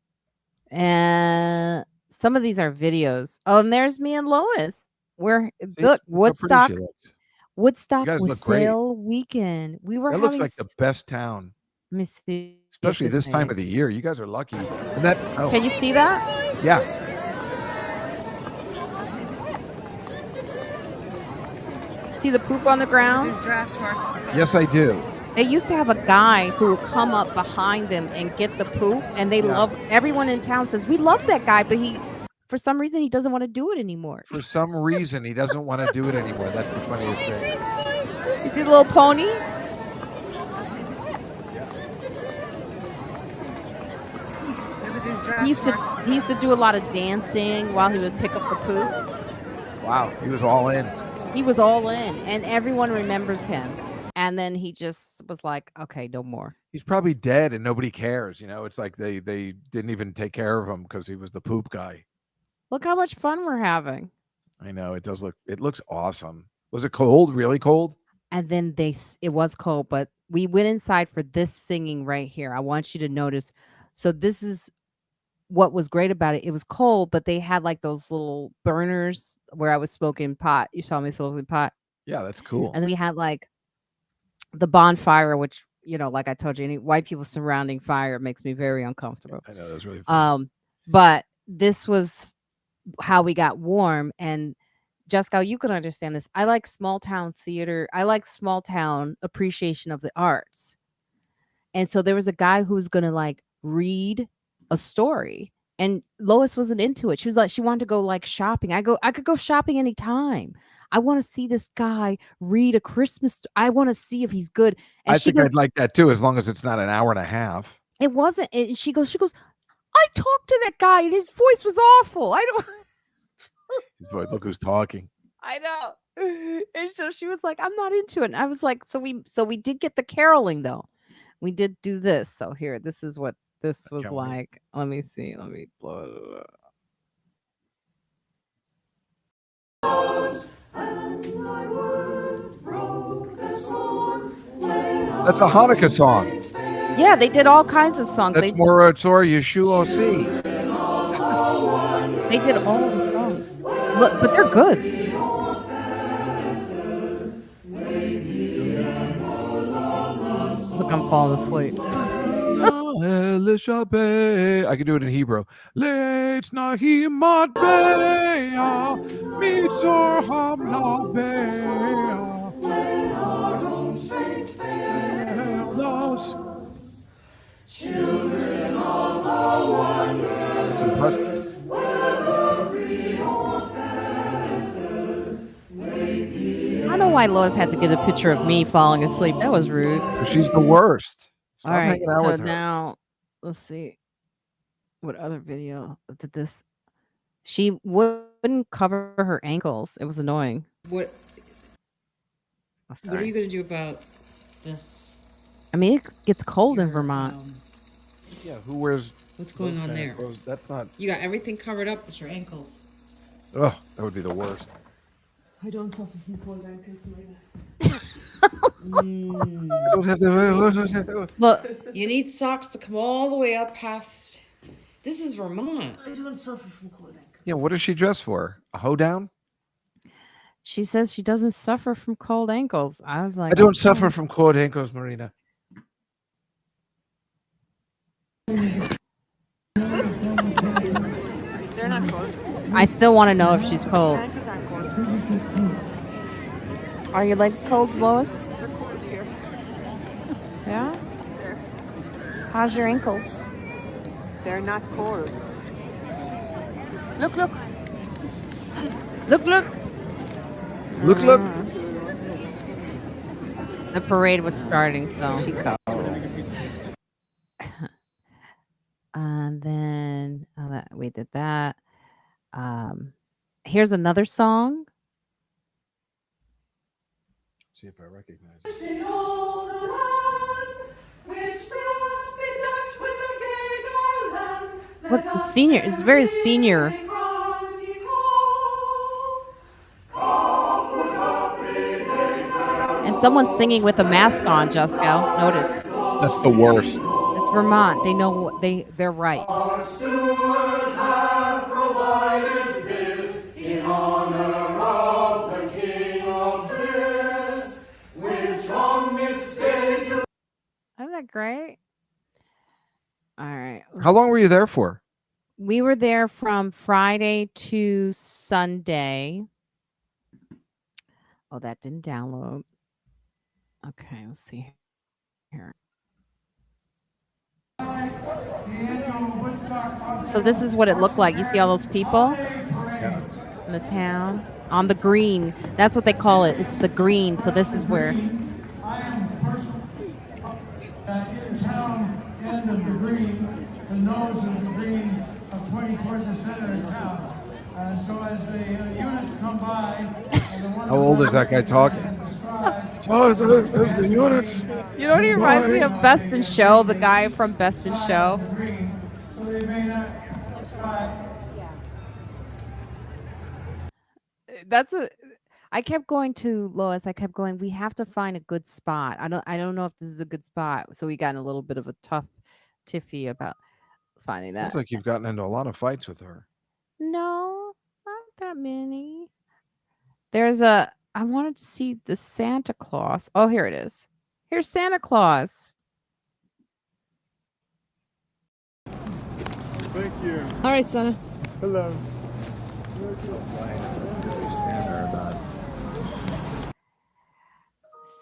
And some of these are videos. Oh, and there's me and Lois. We're See, look look how pretty she Woodstock. looks. You Woodstock guys look great. Wassail weekend. We were That looks having. like the best town, Let me see if especially this this time of the makes. year. You guys are lucky. And that, oh, Can you see that? yeah. See the poop on the ground? Yes, I do. They used to have a guy who would come up behind them and get the poop, and they love. Everyone in town says we love that guy, but for some reason, he doesn't want to do it anymore. For some reason, he doesn't want to do it anymore. That's the funniest thing. You see the little pony? He used to do a lot of dancing while he would pick up the poop. Wow, he was all in. He was all in, and everyone remembers him. And then he just was like, okay, no more. He's probably dead and nobody cares. You know, it's like they didn't even take care of him because he was the poop guy. Look how much fun we're having. I know, it looks awesome. Was it cold? Really cold? And then it was cold, but we went inside for this singing right here. I want you to notice. So this is what was great about it. It was cold, but they had like those little burners where I was smoking pot. You saw me smoking pot. Yeah, that's cool. And then we had like the bonfire, which, you know, like I told you, any white people surrounding fire makes me very uncomfortable. I know, that was really fun. But this was how we got warm. And Juskow, you can understand this. I like small town theater. I like small town appreciation of the arts. And so there was a guy who was going to like read a story, and Lois wasn't into it. She was like, she wanted to go like shopping. I could go shopping anytime. I want to see this guy read a Christmas. I want to see if he's good. And I think I'd like that too, as long as it's not an hour and a half. It wasn't. And she goes, I talked to that guy and his voice was awful. I don't. Boy, look who's talking. I know. And so she was like, I'm not into it. And I was like, so we did get the caroling though. We did do this. So here, this is what this was like. Let me see. Let me blow it up. That's a Hanukkah song. Yeah, they did all kinds of songs. That's more Tzor Yeshua C. They did all the songs. Look, but they're good. Look, I'm falling asleep. I can do it in Hebrew. Leit nahimat beya, mitzor hamna beya. Children of the wonder. It's impressive. I know why Lois had to get a picture of me falling asleep. That was rude. She's the worst. Stop all right, so now let's see what other video did this. She wouldn't cover her ankles. It was annoying. What are you going to do about this? I mean, it gets cold in Vermont. Yeah, who wears? What's going on there? That's not. You got everything covered up but your ankles. Oh, that would be the worst. I don't suffer from cold ankles, Marina. I don't have to. Look, you need socks to come all the way up past. This is Vermont. I don't suffer from cold ankles. Yeah, what does she dress for? A hoedown? She says she doesn't suffer from cold ankles. I was like, I don't suffer from cold ankles, Marina. They're not cold. I still want to know if she's cold. Ankles aren't cold. Are your legs cold, Lois? They're cold here. Yeah. How's your ankles? They're not cold. Look, look. Look, look. Look. The parade was starting, so. And then we did that. Here's another song. See if I recognize it. In all the land, which France be decked with a gay garland. What the senior is very senior. And someone's singing with a mask on, Juskow. Notice. That's the worst. It's Vermont. They know they're right. Our steward hath provided this in honor of the King of Bliss, which on this day to Isn't that great? All right. How long were you there for? We were there from Friday to Sunday. Oh, that didn't download. Okay, let's see here. So this is what it looked like. You see all those people in the town on the green. That's what they call it. It's the green. So this is where. I am the person in the town end of the green, the nose of the green, pointing towards the center of town. So as the units come by, How old is that guy talking? Oh, there's the units. You know what he reminds me of? Best in Show, the guy from Best in Show. So they may not spy. That's a. I kept going to Lois. I kept going. We have to find a good spot. I don't know if this is a good spot. So we got in a little bit of a tiffy about finding that. Sounds like you've gotten into a lot of fights with her. No, not that many. There's a. I wanted to see the Santa Claus. Oh, here it is. Here's Santa Claus. Thank you. All right, Santa. Hello.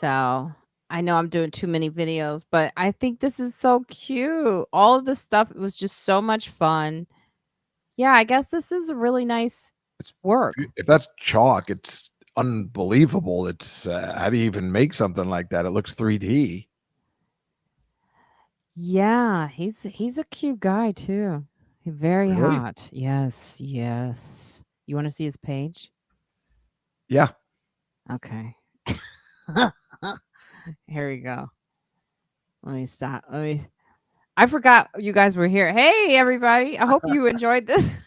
So I know I'm doing too many videos, but I think this is so cute. All of this stuff was just so much fun. Yeah, I guess this is a really nice work. If that's chalk, it's unbelievable. It's how do you even make something like that? It looks 3D. Yeah, he's a cute guy too. He's very Really? hot. Yes, yes. You want to see his page? Yeah. Okay. Here we go. Let me stop. I forgot you guys were here. Hey, everybody. I hope you enjoyed this.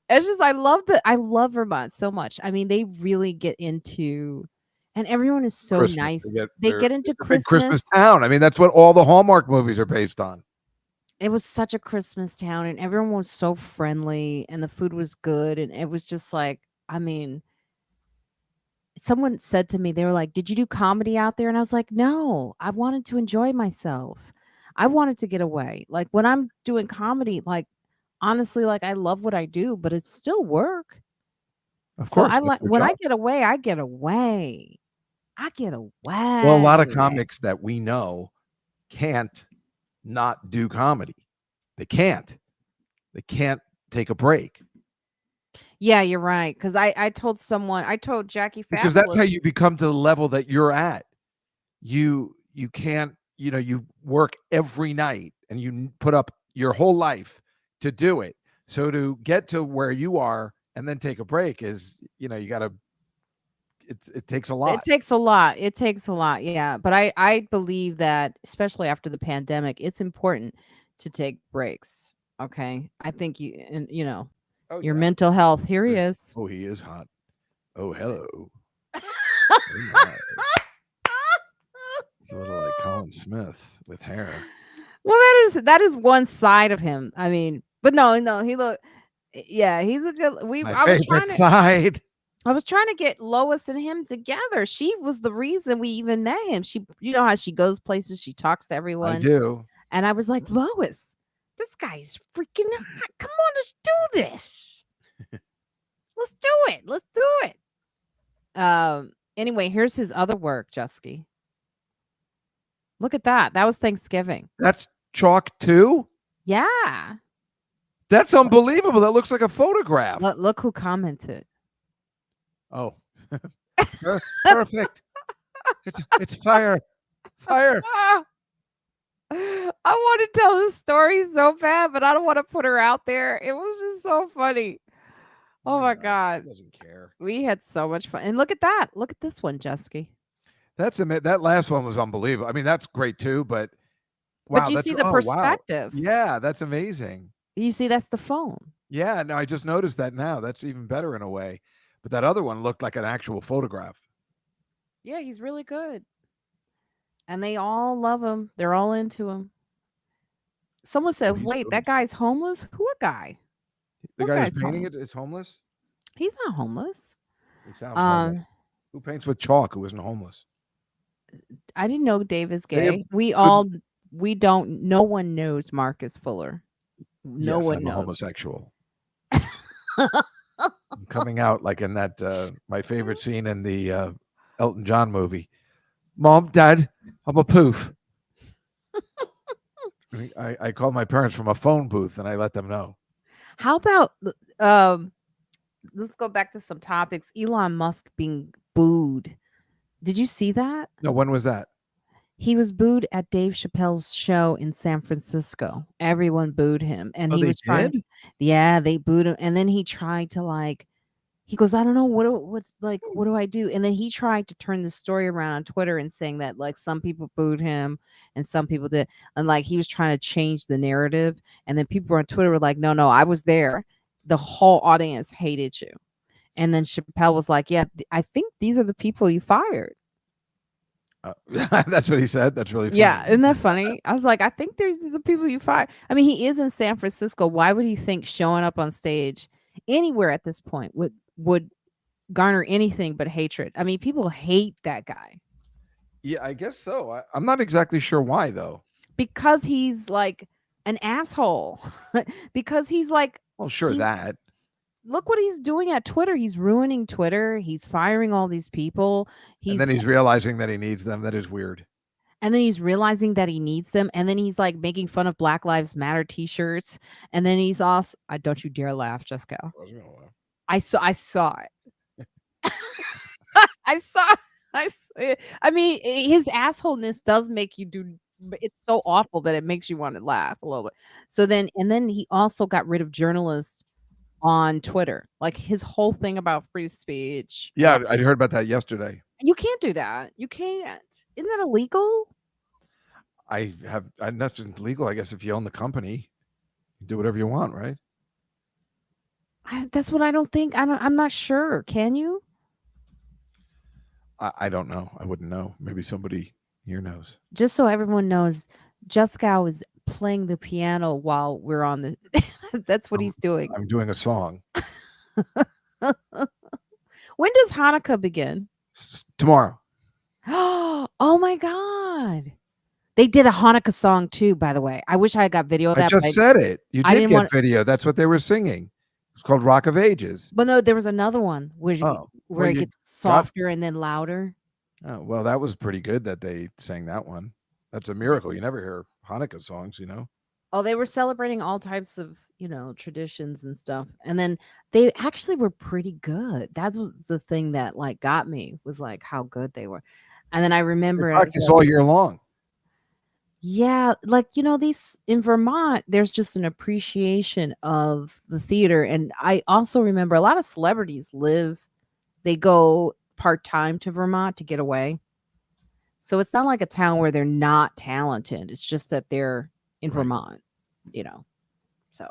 It's just I love Vermont so much. I mean, they really get into, and everyone is so Christmas. nice. They They get into It's a big Christmas Christmas. town. I mean, that's what all the Hallmark movies are based on. It was such a Christmas town, and everyone was so friendly, and the food was good, and it was just like, I mean, someone said to me, they were like, "Did you do comedy out there?" And I was like, "No, I wanted to enjoy myself. I wanted to get away. Like when I'm doing comedy, like honestly, like I love what I do, but it's still work. Of So course. I that's like their when I job. get away, I get away. I get away. Well, a lot of comics that we know can't not do comedy. They can't. They can't take a break Yeah, you're right. Because I told someone, I told Jackie because that's how Fabulous. you become to the level that you're at. You can't, you work every night and you put up your whole life to do it. So to get to where you are and then take a break is, you gotta, it takes a lot. It takes a lot. It takes a lot. Yeah. But I believe that, especially after the pandemic, it's important to take breaks. Okay. I think Oh, your yeah. mental health. Here he is. Oh, he is hot. Oh, hello. Oh, my. He's a little like Colin Smith with hair. Well, that is one side of him. I mean, but no, he yeah, he's a good. My favorite side. I was trying to get Lois and him together. She was the reason we even met him. She, you know how she goes places, she talks to everyone. I do. And I was like, Lois, this guy's freaking hot. Come on, let's do this. Let's do it. Let's do it. Anyway, here's his other work, Jusky. Look at that. That was Thanksgiving. That's chalk too? Yeah. That's unbelievable. That looks like a photograph. Look who commented. Oh. Perfect. It's fire. Fire. I want to tell the story so bad, but I don't want to put her out there. It was just so funny. Oh my He God. doesn't care. We had so much fun. And look at that. Look at this one, Jesky. That last one was unbelievable. I mean, that's great too, but But wow, you that's see the oh wow. perspective. Yeah, that's amazing. You see, that's the phone. Yeah, no, I just noticed that now. That's even better in a way. But that other one looked like an actual photograph. Yeah, he's really good. And they all love him. They're all into him. Someone said, he's wait, good. that guy's homeless? Who guy? The What guy who's guy's painting homeless? it is homeless? He's not homeless. He sounds homeless. Um, Who paints with chalk who isn't homeless? I didn't know Dave is They have gay. good- We don't, no one knows Marcus Fuller. No Yes, one I'm a knows. homosexual. I'm coming out like in that my favorite scene in the Elton John movie. Mom, Dad, I'm a poof. I called my parents from a phone booth and I let them know. How about, let's go back to some topics. Elon Musk being booed. Did you see that? No, when was that? He was booed at Dave Chappelle's show in San Francisco. Everyone booed him, and Oh, he they was trying. did? Yeah, they booed him, and then he tried to like. He goes, I don't know what's like. What do I do? And then he tried to turn the story around on Twitter and saying that like some people booed him and some people did, and like he was trying to change the narrative. And then people on Twitter were like, no, I was there. The whole audience hated you. And then Chappelle was like, yeah, I think these are the people you fired. That's what he said. That's really funny. Yeah, isn't that funny? I was like, I think there's the people you fired. I mean, he is in San Francisco. Why would he think showing up on stage anywhere at this point would garner anything but hatred? I mean, people hate that guy Yeah, I guess so. I'm not exactly sure why though. because he's like an asshole. Because he's like, Well, sure he's- that. look what he's doing at Twitter. He's ruining Twitter. He's firing all these people. And then he's realizing that he needs them. That is weird. And then he's realizing that he needs them. And then he's like making fun of Black Lives Matter t-shirts. And then he's also, don't you dare laugh, Juskow. I saw it. I mean, his assholeness does make you do. It's so awful that it makes you want to laugh a little bit. So then he also got rid of journalists on Twitter. Like his whole thing about free speech. Yeah, I heard about that yesterday. You can't do that. You can't. Isn't that illegal? Nothing's legal, I guess, if you own the company. You do whatever you want, right? That's what I don't think. I'm not sure. Can you? I don't know. I wouldn't know. Maybe somebody here knows. Just so everyone knows, Juskow is playing the piano while we're on the. That's what he's doing. I'm doing a song. When does Hanukkah begin? Tomorrow. Oh my God. They did a Hanukkah song too, by the way. I wish I got video of that. I just said it. You I did didn't get want- video. That's what they were singing. It's called Rock of Ages. But no, there was another one where Well, it you gets softer and then louder. Oh, well, that was pretty good that they sang that one. That's a miracle. You never hear Hanukkah songs, you know? Oh, they were celebrating all types of, traditions and stuff. And then they actually were pretty good. That was the thing that like got me, was like how good they were. And then I remember They practice all year long. yeah, like these in Vermont, there's just an appreciation of the theater. And I also remember a lot of celebrities they go part-time to Vermont to get away. So it's not like a town where they're not talented. It's just that they're in Vermont, So,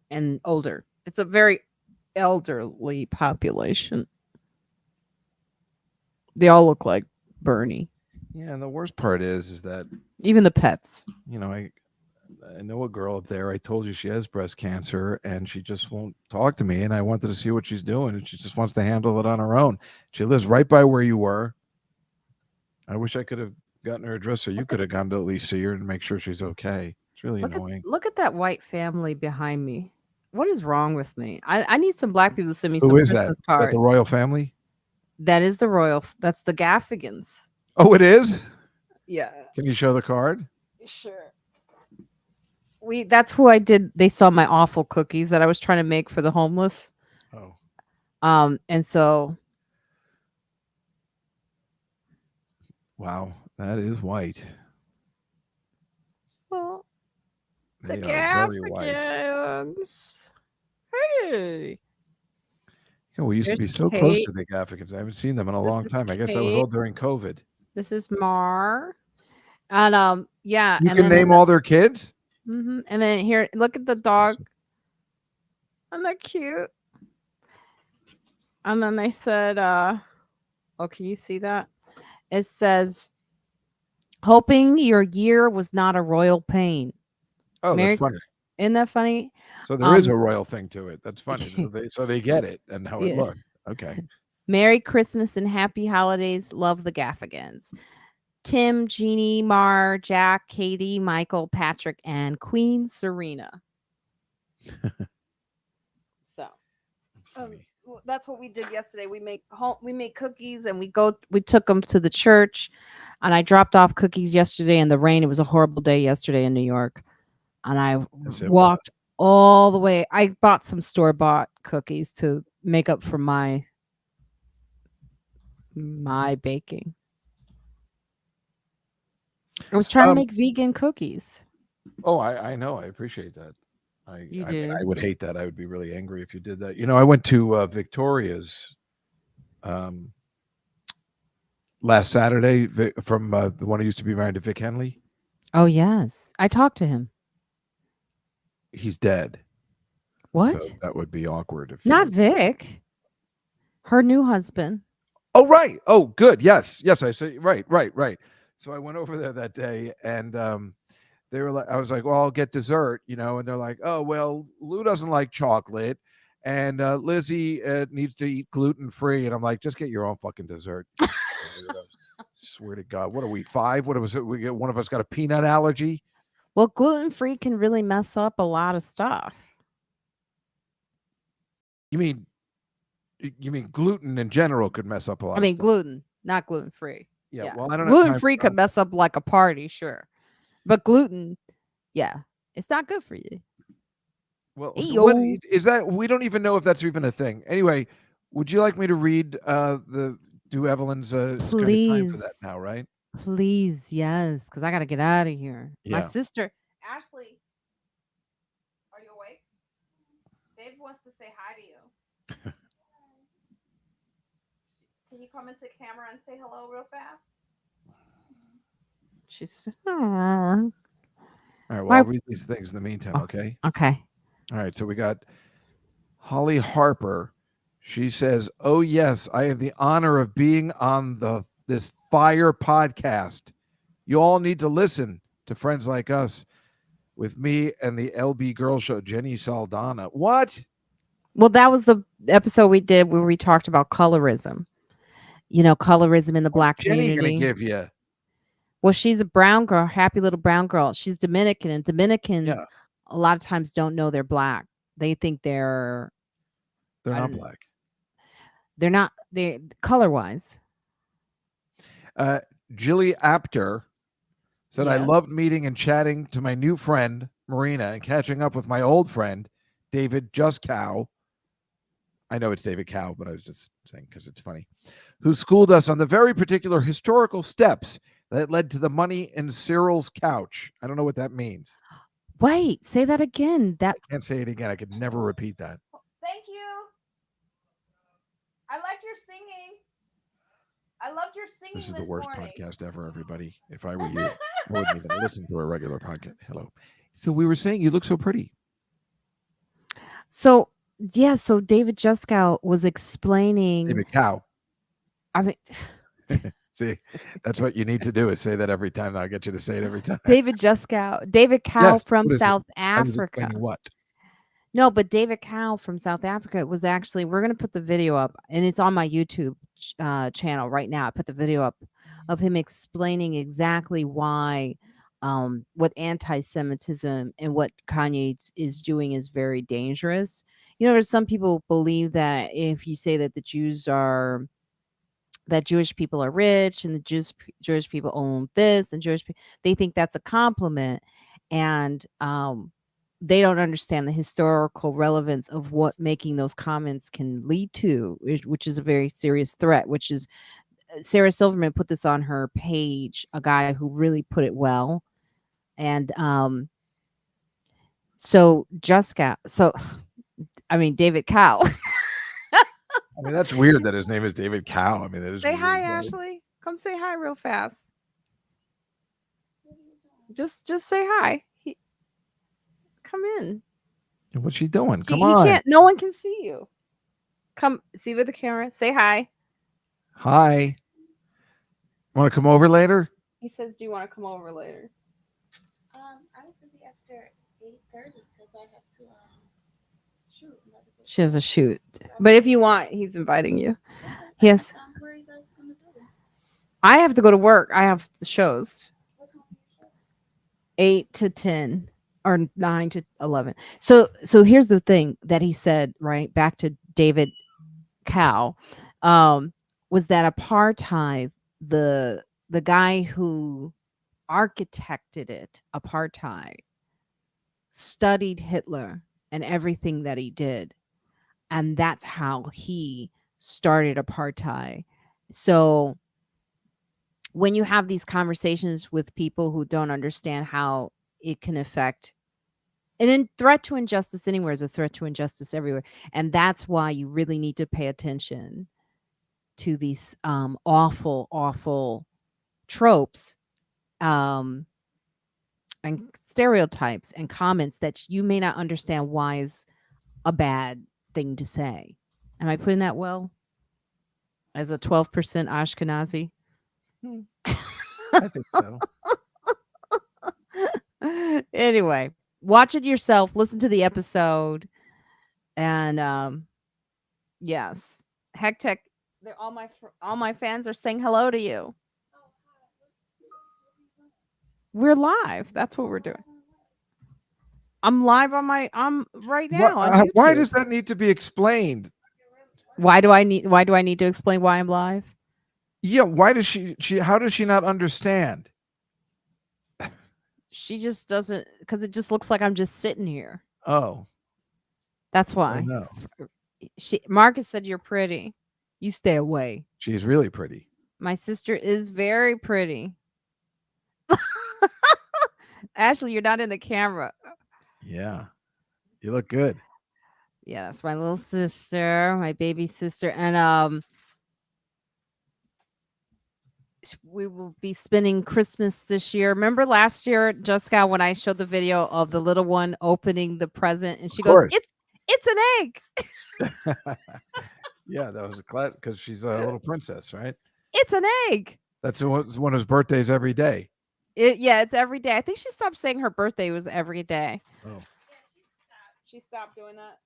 and older. It's a very elderly population. They all look like Bernie. Yeah, and the worst part is that Even the pets. I know a girl up there. I told you she has breast cancer and she just won't talk to me. And I wanted to see what she's doing. And she just wants to handle it on her own. She lives right by where you were. I wish I could have gotten her address so you could have gone to at least see her and make sure she's okay. It's really annoying. Look at that white family behind me. What is wrong with me? I need some black people to send me some Who is Christmas that? cards. Is that the royal family? That is the royal. That's the Gaffigans. Oh, it is? Yeah. Can you show the card? Sure. That's who I did. They saw my awful cookies that I was trying to make for the homeless. Oh. And so. Wow, that is white. Well, They the are very white. Gaffigans. Hey. Yeah, we used to There's be so close Kate. to the Gafficans. I haven't seen them in a This long is time. I guess that was all Kate. during COVID. This is Mar. And yeah, You and can then name all their kids? and then here, look at the dog. Isn't that cute? And then they said, oh, can you see that? It says, hoping your year was not a royal pain. Oh, Merry, that's funny. isn't that funny? So there is a royal thing to it. That's funny. So they get it and how it Yeah. looked. Okay. Merry Christmas and happy holidays. Love the Gaffigans. Tim, Jeannie, Mar, Jack, Katie, Michael, Patrick, and Queen Serena. So That's funny. that's what we did yesterday. We made cookies and we took them to the church, and I dropped off cookies yesterday in the rain. It was a horrible day yesterday in New York, and I Yes, it walked all the way. I bought some store-bought cookies to make up for my baking. I was trying to make vegan cookies. Oh, I know. I appreciate that. I You mean, do. I would hate that. I would be really angry if you did that. You know, I went to Victoria's last Saturday from the one who used to be married to Vic Henley. Oh yes, I talked to him. He's dead. What? So that would be awkward. If Not Vic. Her new husband. Oh, right. Oh, good. Yes. Yes. I say right. So I went over there that day and they were like, I was like, well, I'll get dessert, you know, and they're like, oh, well, Lou doesn't like chocolate and Lizzie needs to eat gluten-free. And I'm like, just get your own fucking dessert. Swear to God. What are we, 5? What was it? One of us got a peanut allergy. Well, gluten-free can really mess up a lot of stuff. You mean gluten in general could mess up a lot I mean, of stuff. gluten, not gluten-free. Yeah. Well, I don't know. Gluten-free could mess up like a party, sure. But gluten, yeah, it's not good for you. Well, what is that? We don't even know if that's even a thing. Anyway, would you like me to read do Evelyn's it's gonna be time for that now, right? Please, yes, because I got to get out of here. Yeah. My sister, Ashley, are you awake? Dave wants to say hi to you. Can you come into camera and say hello real fast? She's all right. Well, I'll read these things in the meantime. Okay. Okay. All right. So we got Holly Harper. She says, "Oh yes, I have the honor of being on this fire podcast. You all need to listen to Friends Like Us with me and the LB Girl Show, Jenny Saldana." What? Well, that was the episode we did where we talked about colorism. You know, colorism in the black community. Jenny gonna give you? Well, she's a brown girl, happy little brown girl. She's Dominican, and Dominicans a lot of times don't know they're black. They think they're not black. They're not. They color-wise. Jilly Apter said, Yes. "I loved meeting and chatting to my new friend Marina and catching up with my old friend David Juskow." I know it's David Cow, but I was just saying because it's funny. Who schooled us on the very particular historical steps that led to the money in Cyril's couch. I don't know what that means. Wait, say that again. I can't say it again. I could never repeat that. Thank you. I like your singing. I loved your singing. This is the worst podcast ever, everybody. If I were you, I wouldn't even listen to a regular podcast. Hello. So we were saying you look so pretty. So yeah, so David Juskow was explaining. David Cow. I mean, see, that's what you need to do is say that every time. I'll get you to say it every time. David Juskow, David Cow from South Africa. What? No, but David Cow from South Africa was actually, we're going to put the video up, and it's on my YouTube channel right now. I put the video up of him explaining exactly why what anti-Semitism and what Kanye is doing is very dangerous. You know, there's some people believe that if you say that that Jewish people are rich and the Jewish people own this and they think that's a compliment, and they don't understand the historical relevance of what making those comments can lead to, which is a very serious threat. Which is Sarah Silverman put this on her page, a guy who really put it well, and so David Cow. I mean, that's weird that his name is David Cow. I mean, that is Say weird, hi, right? Ashley. Come say hi real fast. Just say hi. Come in. What's she doing? Come He on. can't. No one can see you. Come see with the camera. Say hi. Hi. Want to come over later? He says, "Do you want to come over later?" I have to be after 8:30 because I have to shoot. She has a shoot. But if you want, he's inviting you. Yes. Where are you guys gonna do it? I have to go to work. I have the shows. What time are your show? 8 to 10 or 9 to 11. So here's the thing that he said, right? Back to David Cow. Was that apartheid, the guy who architected it, apartheid, studied Hitler and everything that he did. And that's how he started apartheid. So when you have these conversations with people who don't understand how it can affect, and then threat to injustice anywhere is a threat to injustice everywhere. And that's why you really need to pay attention to these awful tropes and stereotypes and comments that you may not understand why is a bad thing to say. Am I putting that well? As a 12% Ashkenazi? I think so. Anyway, watch it yourself, listen to the episode, and yes. Heck Tech, they're all my fans are saying hello to you. We're live. That's what we're doing. I'm live on I'm right now on Why YouTube. does that need to be explained? Why do I need to explain why I'm live? Yeah, why does she how does she not understand? She just doesn't, because it just looks like I'm just sitting here. Oh. That's Oh, why. no. Marcus said you're pretty. You stay away. She's really pretty. My sister is very pretty. Ashley, you're not in the camera. Yeah. You look good. Yeah, that's my little sister, my baby sister. And we will be spending Christmas this year. Remember last year, Juskow, when I showed the video of the little one opening the present, and she goes, "It's an egg." Yeah, that was a class because she's a little princess, right? It's an egg. That's one of his birthdays every day. It's every day. I think she stopped saying her birthday was every day. Oh. She stopped doing that.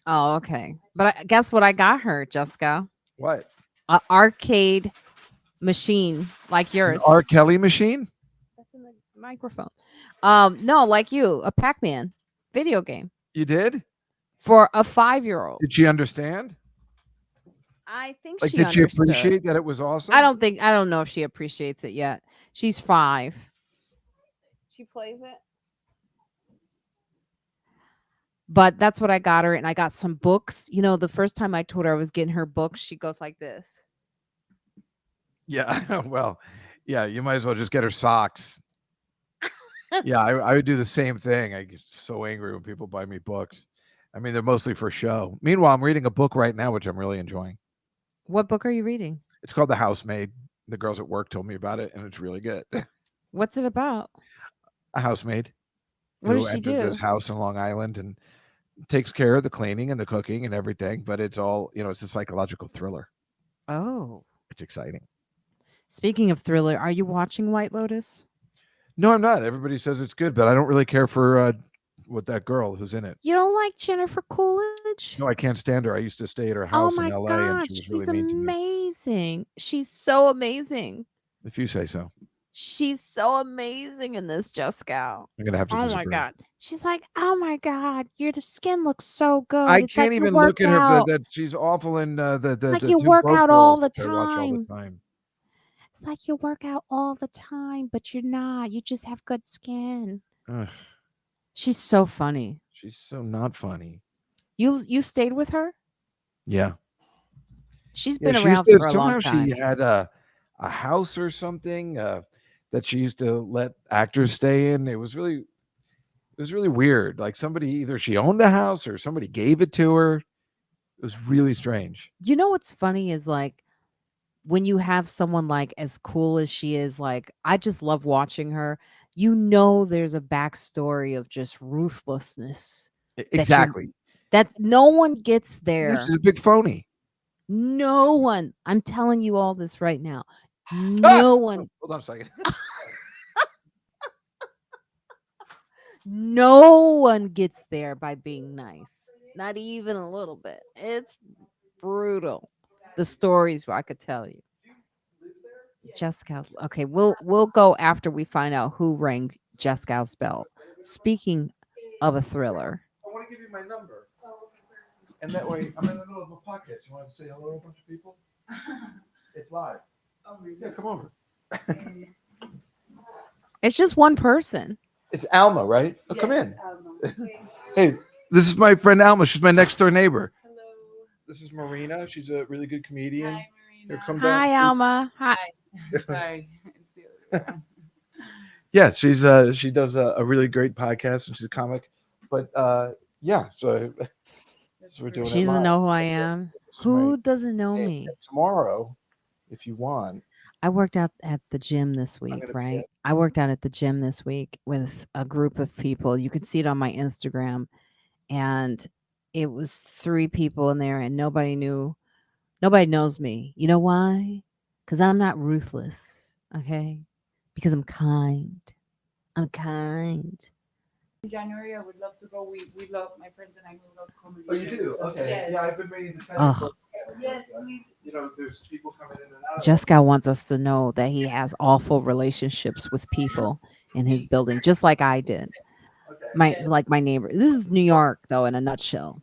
Oh, okay. But guess what I got her, Jessica? What? An arcade machine like yours. An R. Kelly machine? That's in the microphone. No, like you, a Pac-Man video game. You did? For a 5-year-old. Did she understand? I think Like, she did she understood. appreciate that it was awesome? I don't know if she appreciates it yet. She's 5. She plays it. But that's what I got her, and I got some books. You know, the first time I told her I was getting her books, she goes like this. Yeah, well, yeah, you might as well just get her socks. Yeah, I would do the same thing. I get so angry when people buy me books. I mean, they're mostly for show. Meanwhile, I'm reading a book right now, which I'm really enjoying. What book are you reading? It's called The Housemaid. The girls at work told me about it, and it's really good. What's it about? A housemaid. What who does she enters do? this house in Long Island and takes care of the cleaning and the cooking and everything, but it's all, it's a psychological thriller. Oh. It's exciting. Speaking of thriller, are you watching White Lotus? No, I'm not. Everybody says it's good, but I don't really care for with that girl who's in it. You don't like Jennifer Coolidge? No, I can't stand her. I used to stay at her house in LA and she was really mean to me. Amazing. She's so amazing. If you say so. She's so amazing in this, Juskow. I'm gonna have to disagree. Oh my god. She's like, oh my god, your skin looks so good. I It's can't like even you look at her. work out. That she's awful in the like the you two work broke out all girls the that I watch all the time. time. It's like you work out all the time, but you're not. You just have good skin. Ugh, She's so funny. she's so not funny. You stayed with her? Yeah. She's Yeah, been she around used to, for a long somehow time. she had a house or something that she used to let actors stay in. It was really, It was really weird. Like somebody, either she owned the house or somebody gave it to her. It was really strange. You know what's funny is like when you have someone like as cool as she is, like I just love watching her. You know, there's a backstory of just ruthlessness Exactly. that no one gets Yeah, there. she's a big phony. No one. I'm telling you all this right now. No one. Hold on a second. No one gets there by being nice. Not even a little bit. It's brutal. The stories I could tell you. Juskow. Okay, we'll go after we find out who rang Juskow's bell. Speaking of a thriller. I want to give you my number. And that way, I'm in the middle of a podcast. You want to say hello to a bunch of people? It's live. Yeah, come over. It's just one person. It's Alma, right? Oh, come in. Hey, this is my friend Alma. She's my next door neighbor. Hello. This is Marina. She's a really good comedian. Hi, Here, Marina. come Hi, down. Alma. Hi. Sorry. Yeah, she does a really great podcast and she's a comic. But yeah, so we're doing She it doesn't live. know who I am. This is Who my doesn't know name. me? And tomorrow, if you want, I worked out at the gym this week, gonna be right? at- I worked out at the gym this week with a group of people. You can see it on my Instagram. And it was 3 people in there and nobody knows me. You know why? Because I'm not ruthless. Okay. Because I'm kind. I'm kind. In January, I would love to go. We love, my friends and I, we love comedy. Oh, you do? Okay. Yes. Yeah, I've been waiting to tell Ugh. you. Yes, please. You know, there's people coming in and out. Juskow wants us to know that he has awful relationships with people in his building, just like I did. Okay. My neighbor. This is New York, though, in a nutshell.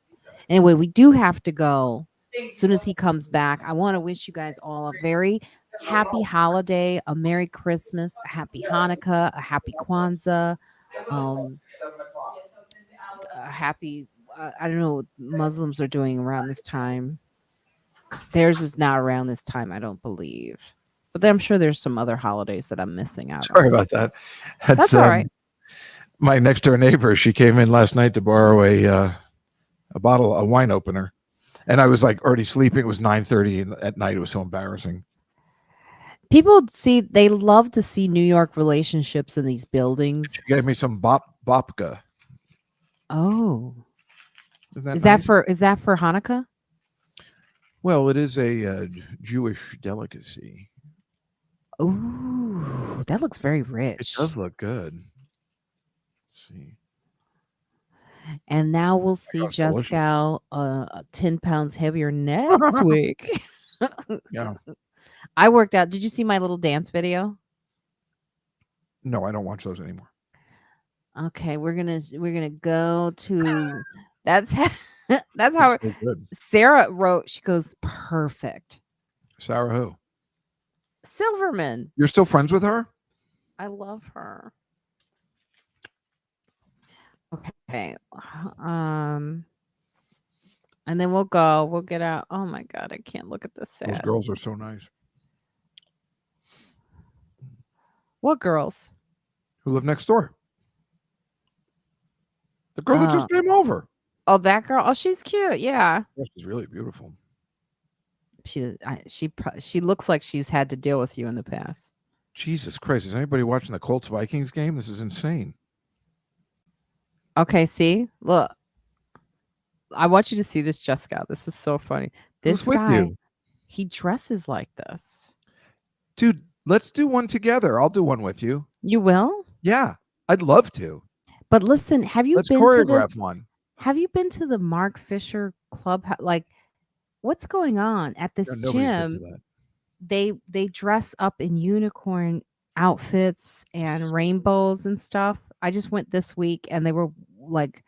Anyway, we do have to go. As soon as he comes back, I want to wish you guys all a very happy holiday, a Merry Christmas, a happy Hanukkah, a happy Kwanzaa, 7 o'clock. a happy, I don't know what Muslims are doing around this time. Theirs is not around this time, I don't believe. But then I'm sure there's some other holidays that I'm missing out Sorry on. about that. That's all right. My next door neighbor, she came in last night to borrow a wine opener. And I was like already sleeping. It was 9:30 at night. It was so embarrassing. People they love to see New York relationships in these buildings. She gave me some babka. Oh. Isn't that Is nice? that for Hanukkah? Well, it is a Jewish delicacy. Ooh, that looks very It rich. does look good. Let's see. And now we'll see it's delicious. Juskow 10 pounds heavier next week. Yeah. I worked out. Did you see my little dance video? No, I don't watch those anymore. Okay, we're gonna go to that's how that's It's how so good. Sarah wrote. She goes perfect. Sarah who? Silverman. You're still friends with her? I love her. Okay. And then we'll get out. Oh my god, I can't look at this Those sad. girls are so nice. What girls? Who live next door? The girl that just came over. Oh, that girl. Oh, she's cute. Yeah. Yeah, she's really beautiful. She looks like she's had to deal with you in the past. Jesus Christ. Is anybody watching the Colts Vikings game? This is insane. Okay, see? Look. I want you to see this, Juskow. This is so funny. This Who's with guy, you? he dresses like this. Dude, let's do one together. I'll do one with you. You will? Yeah, I'd love to. But listen, have you Let's been to choreograph this? one. Have you been to the Mark Fisher Club? Like, what's going on at this No, nobody's been to gym? that. They dress up in unicorn outfits and rainbows and stuff. I just went this week and they were like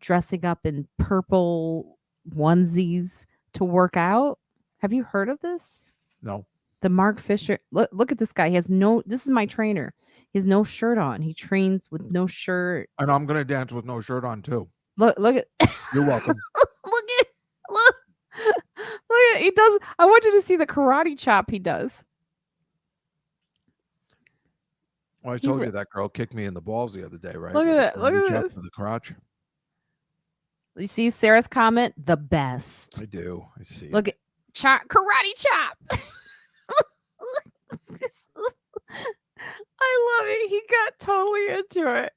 dressing up in purple onesies to work out. Have you heard of this? No. The Mark Fisher. Look at this guy. He has this is my trainer. He has no shirt on. He trains with no shirt. And I'm going to dance with no shirt on too. Look at You're welcome. look at he does. I want you to see the karate chop he does. Well, I told you that girl kicked me in the balls the other day, right? Look at With a that. Look reach at up this. to the crotch. You see Sarah's comment? The best. I do. I see Look it. at karate chop. I love it. He got totally into it.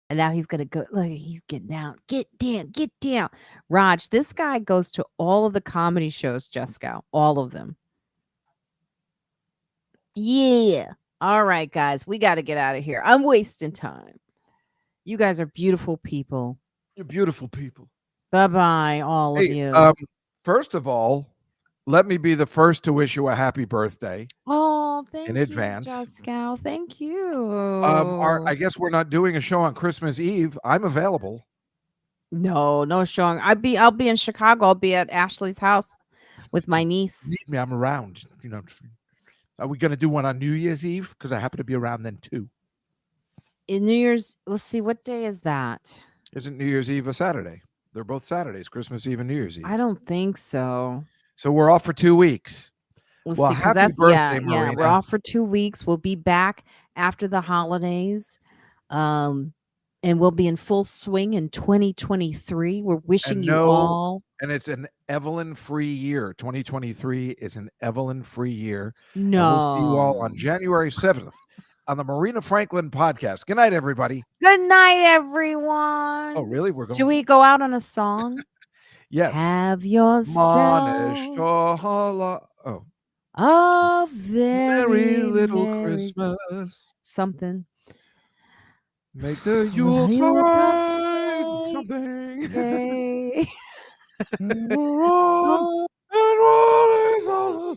And now he's gonna go. Look, he's getting down. Get down. Get down. Raj, this guy goes to all of the comedy shows, Juskow. All of them. Yeah. All right, guys. We got to get out of here. I'm wasting time. You guys are beautiful people. You're beautiful people. Bye-bye, all of Hey, you. first of all, let me be the first to wish you a happy birthday. Oh, thank you, advance. Juskow. Thank you. I guess we're not doing a show on Christmas Eve. I'm available. No showing. I'll be in Chicago. I'll be at Ashley's house with my niece. Need me? I'm around. You know, are we going to do one on New Year's Eve? Because I happen to be around then too. In New Year's, we'll see. What day is that? Isn't New Year's Eve a Saturday? They're both Saturdays, Christmas Eve and New Year's Eve. I don't think so. So we're off for 2 weeks. We'll Well, see, 'cause happy that's birthday, yeah. We're Marina. off for 2 weeks. We'll be back after the holidays. And we'll be in full swing in 2023. We're wishing you all. And it's an Evelyn free year. 2023 is an Evelyn free year. No. And we'll see you all on January 7th on the Marina Franklin podcast. Good night, everybody. Good night, everyone. Oh, really? We're going. Should we go out on a song? Yes. Have yourself a very merry little merry Christmas. something. Make the Yuletide something. Okay. And we're on, and what is all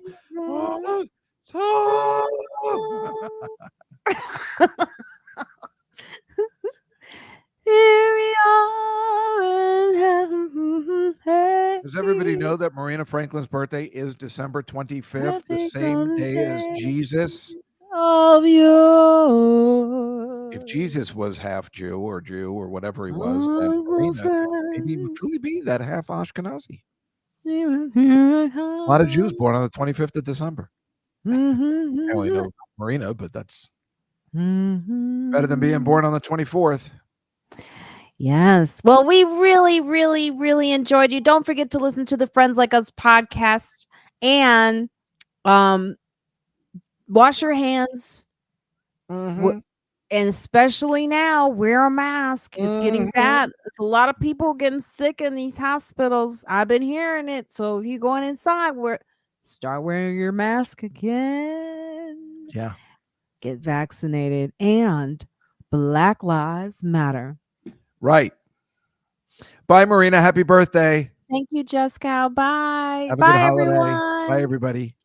Here we are in heaven. Does everybody know that Marina Franklin's birthday is December 25th, the same day as Jesus? Of you. If Jesus was half Jew or whatever he was, then Marina maybe would truly be that half Ashkenazi. A lot of Jews born on the 25th of December. I only know Marina, but that's better than being born on the 24th. Yes. Well, we really, really, really enjoyed you. Don't forget to listen to the Friends Like Us podcast and wash your hands. And especially now, wear a mask. It's getting bad. There's a lot of people getting sick in these hospitals. I've been hearing it. So if you're going inside, start wearing your mask again. Yeah. Get vaccinated. And Black Lives Matter. Right. Bye, Marina. Happy birthday. Thank you, Juskow. Bye. Have a Bye, good holiday. everyone. Bye, everybody.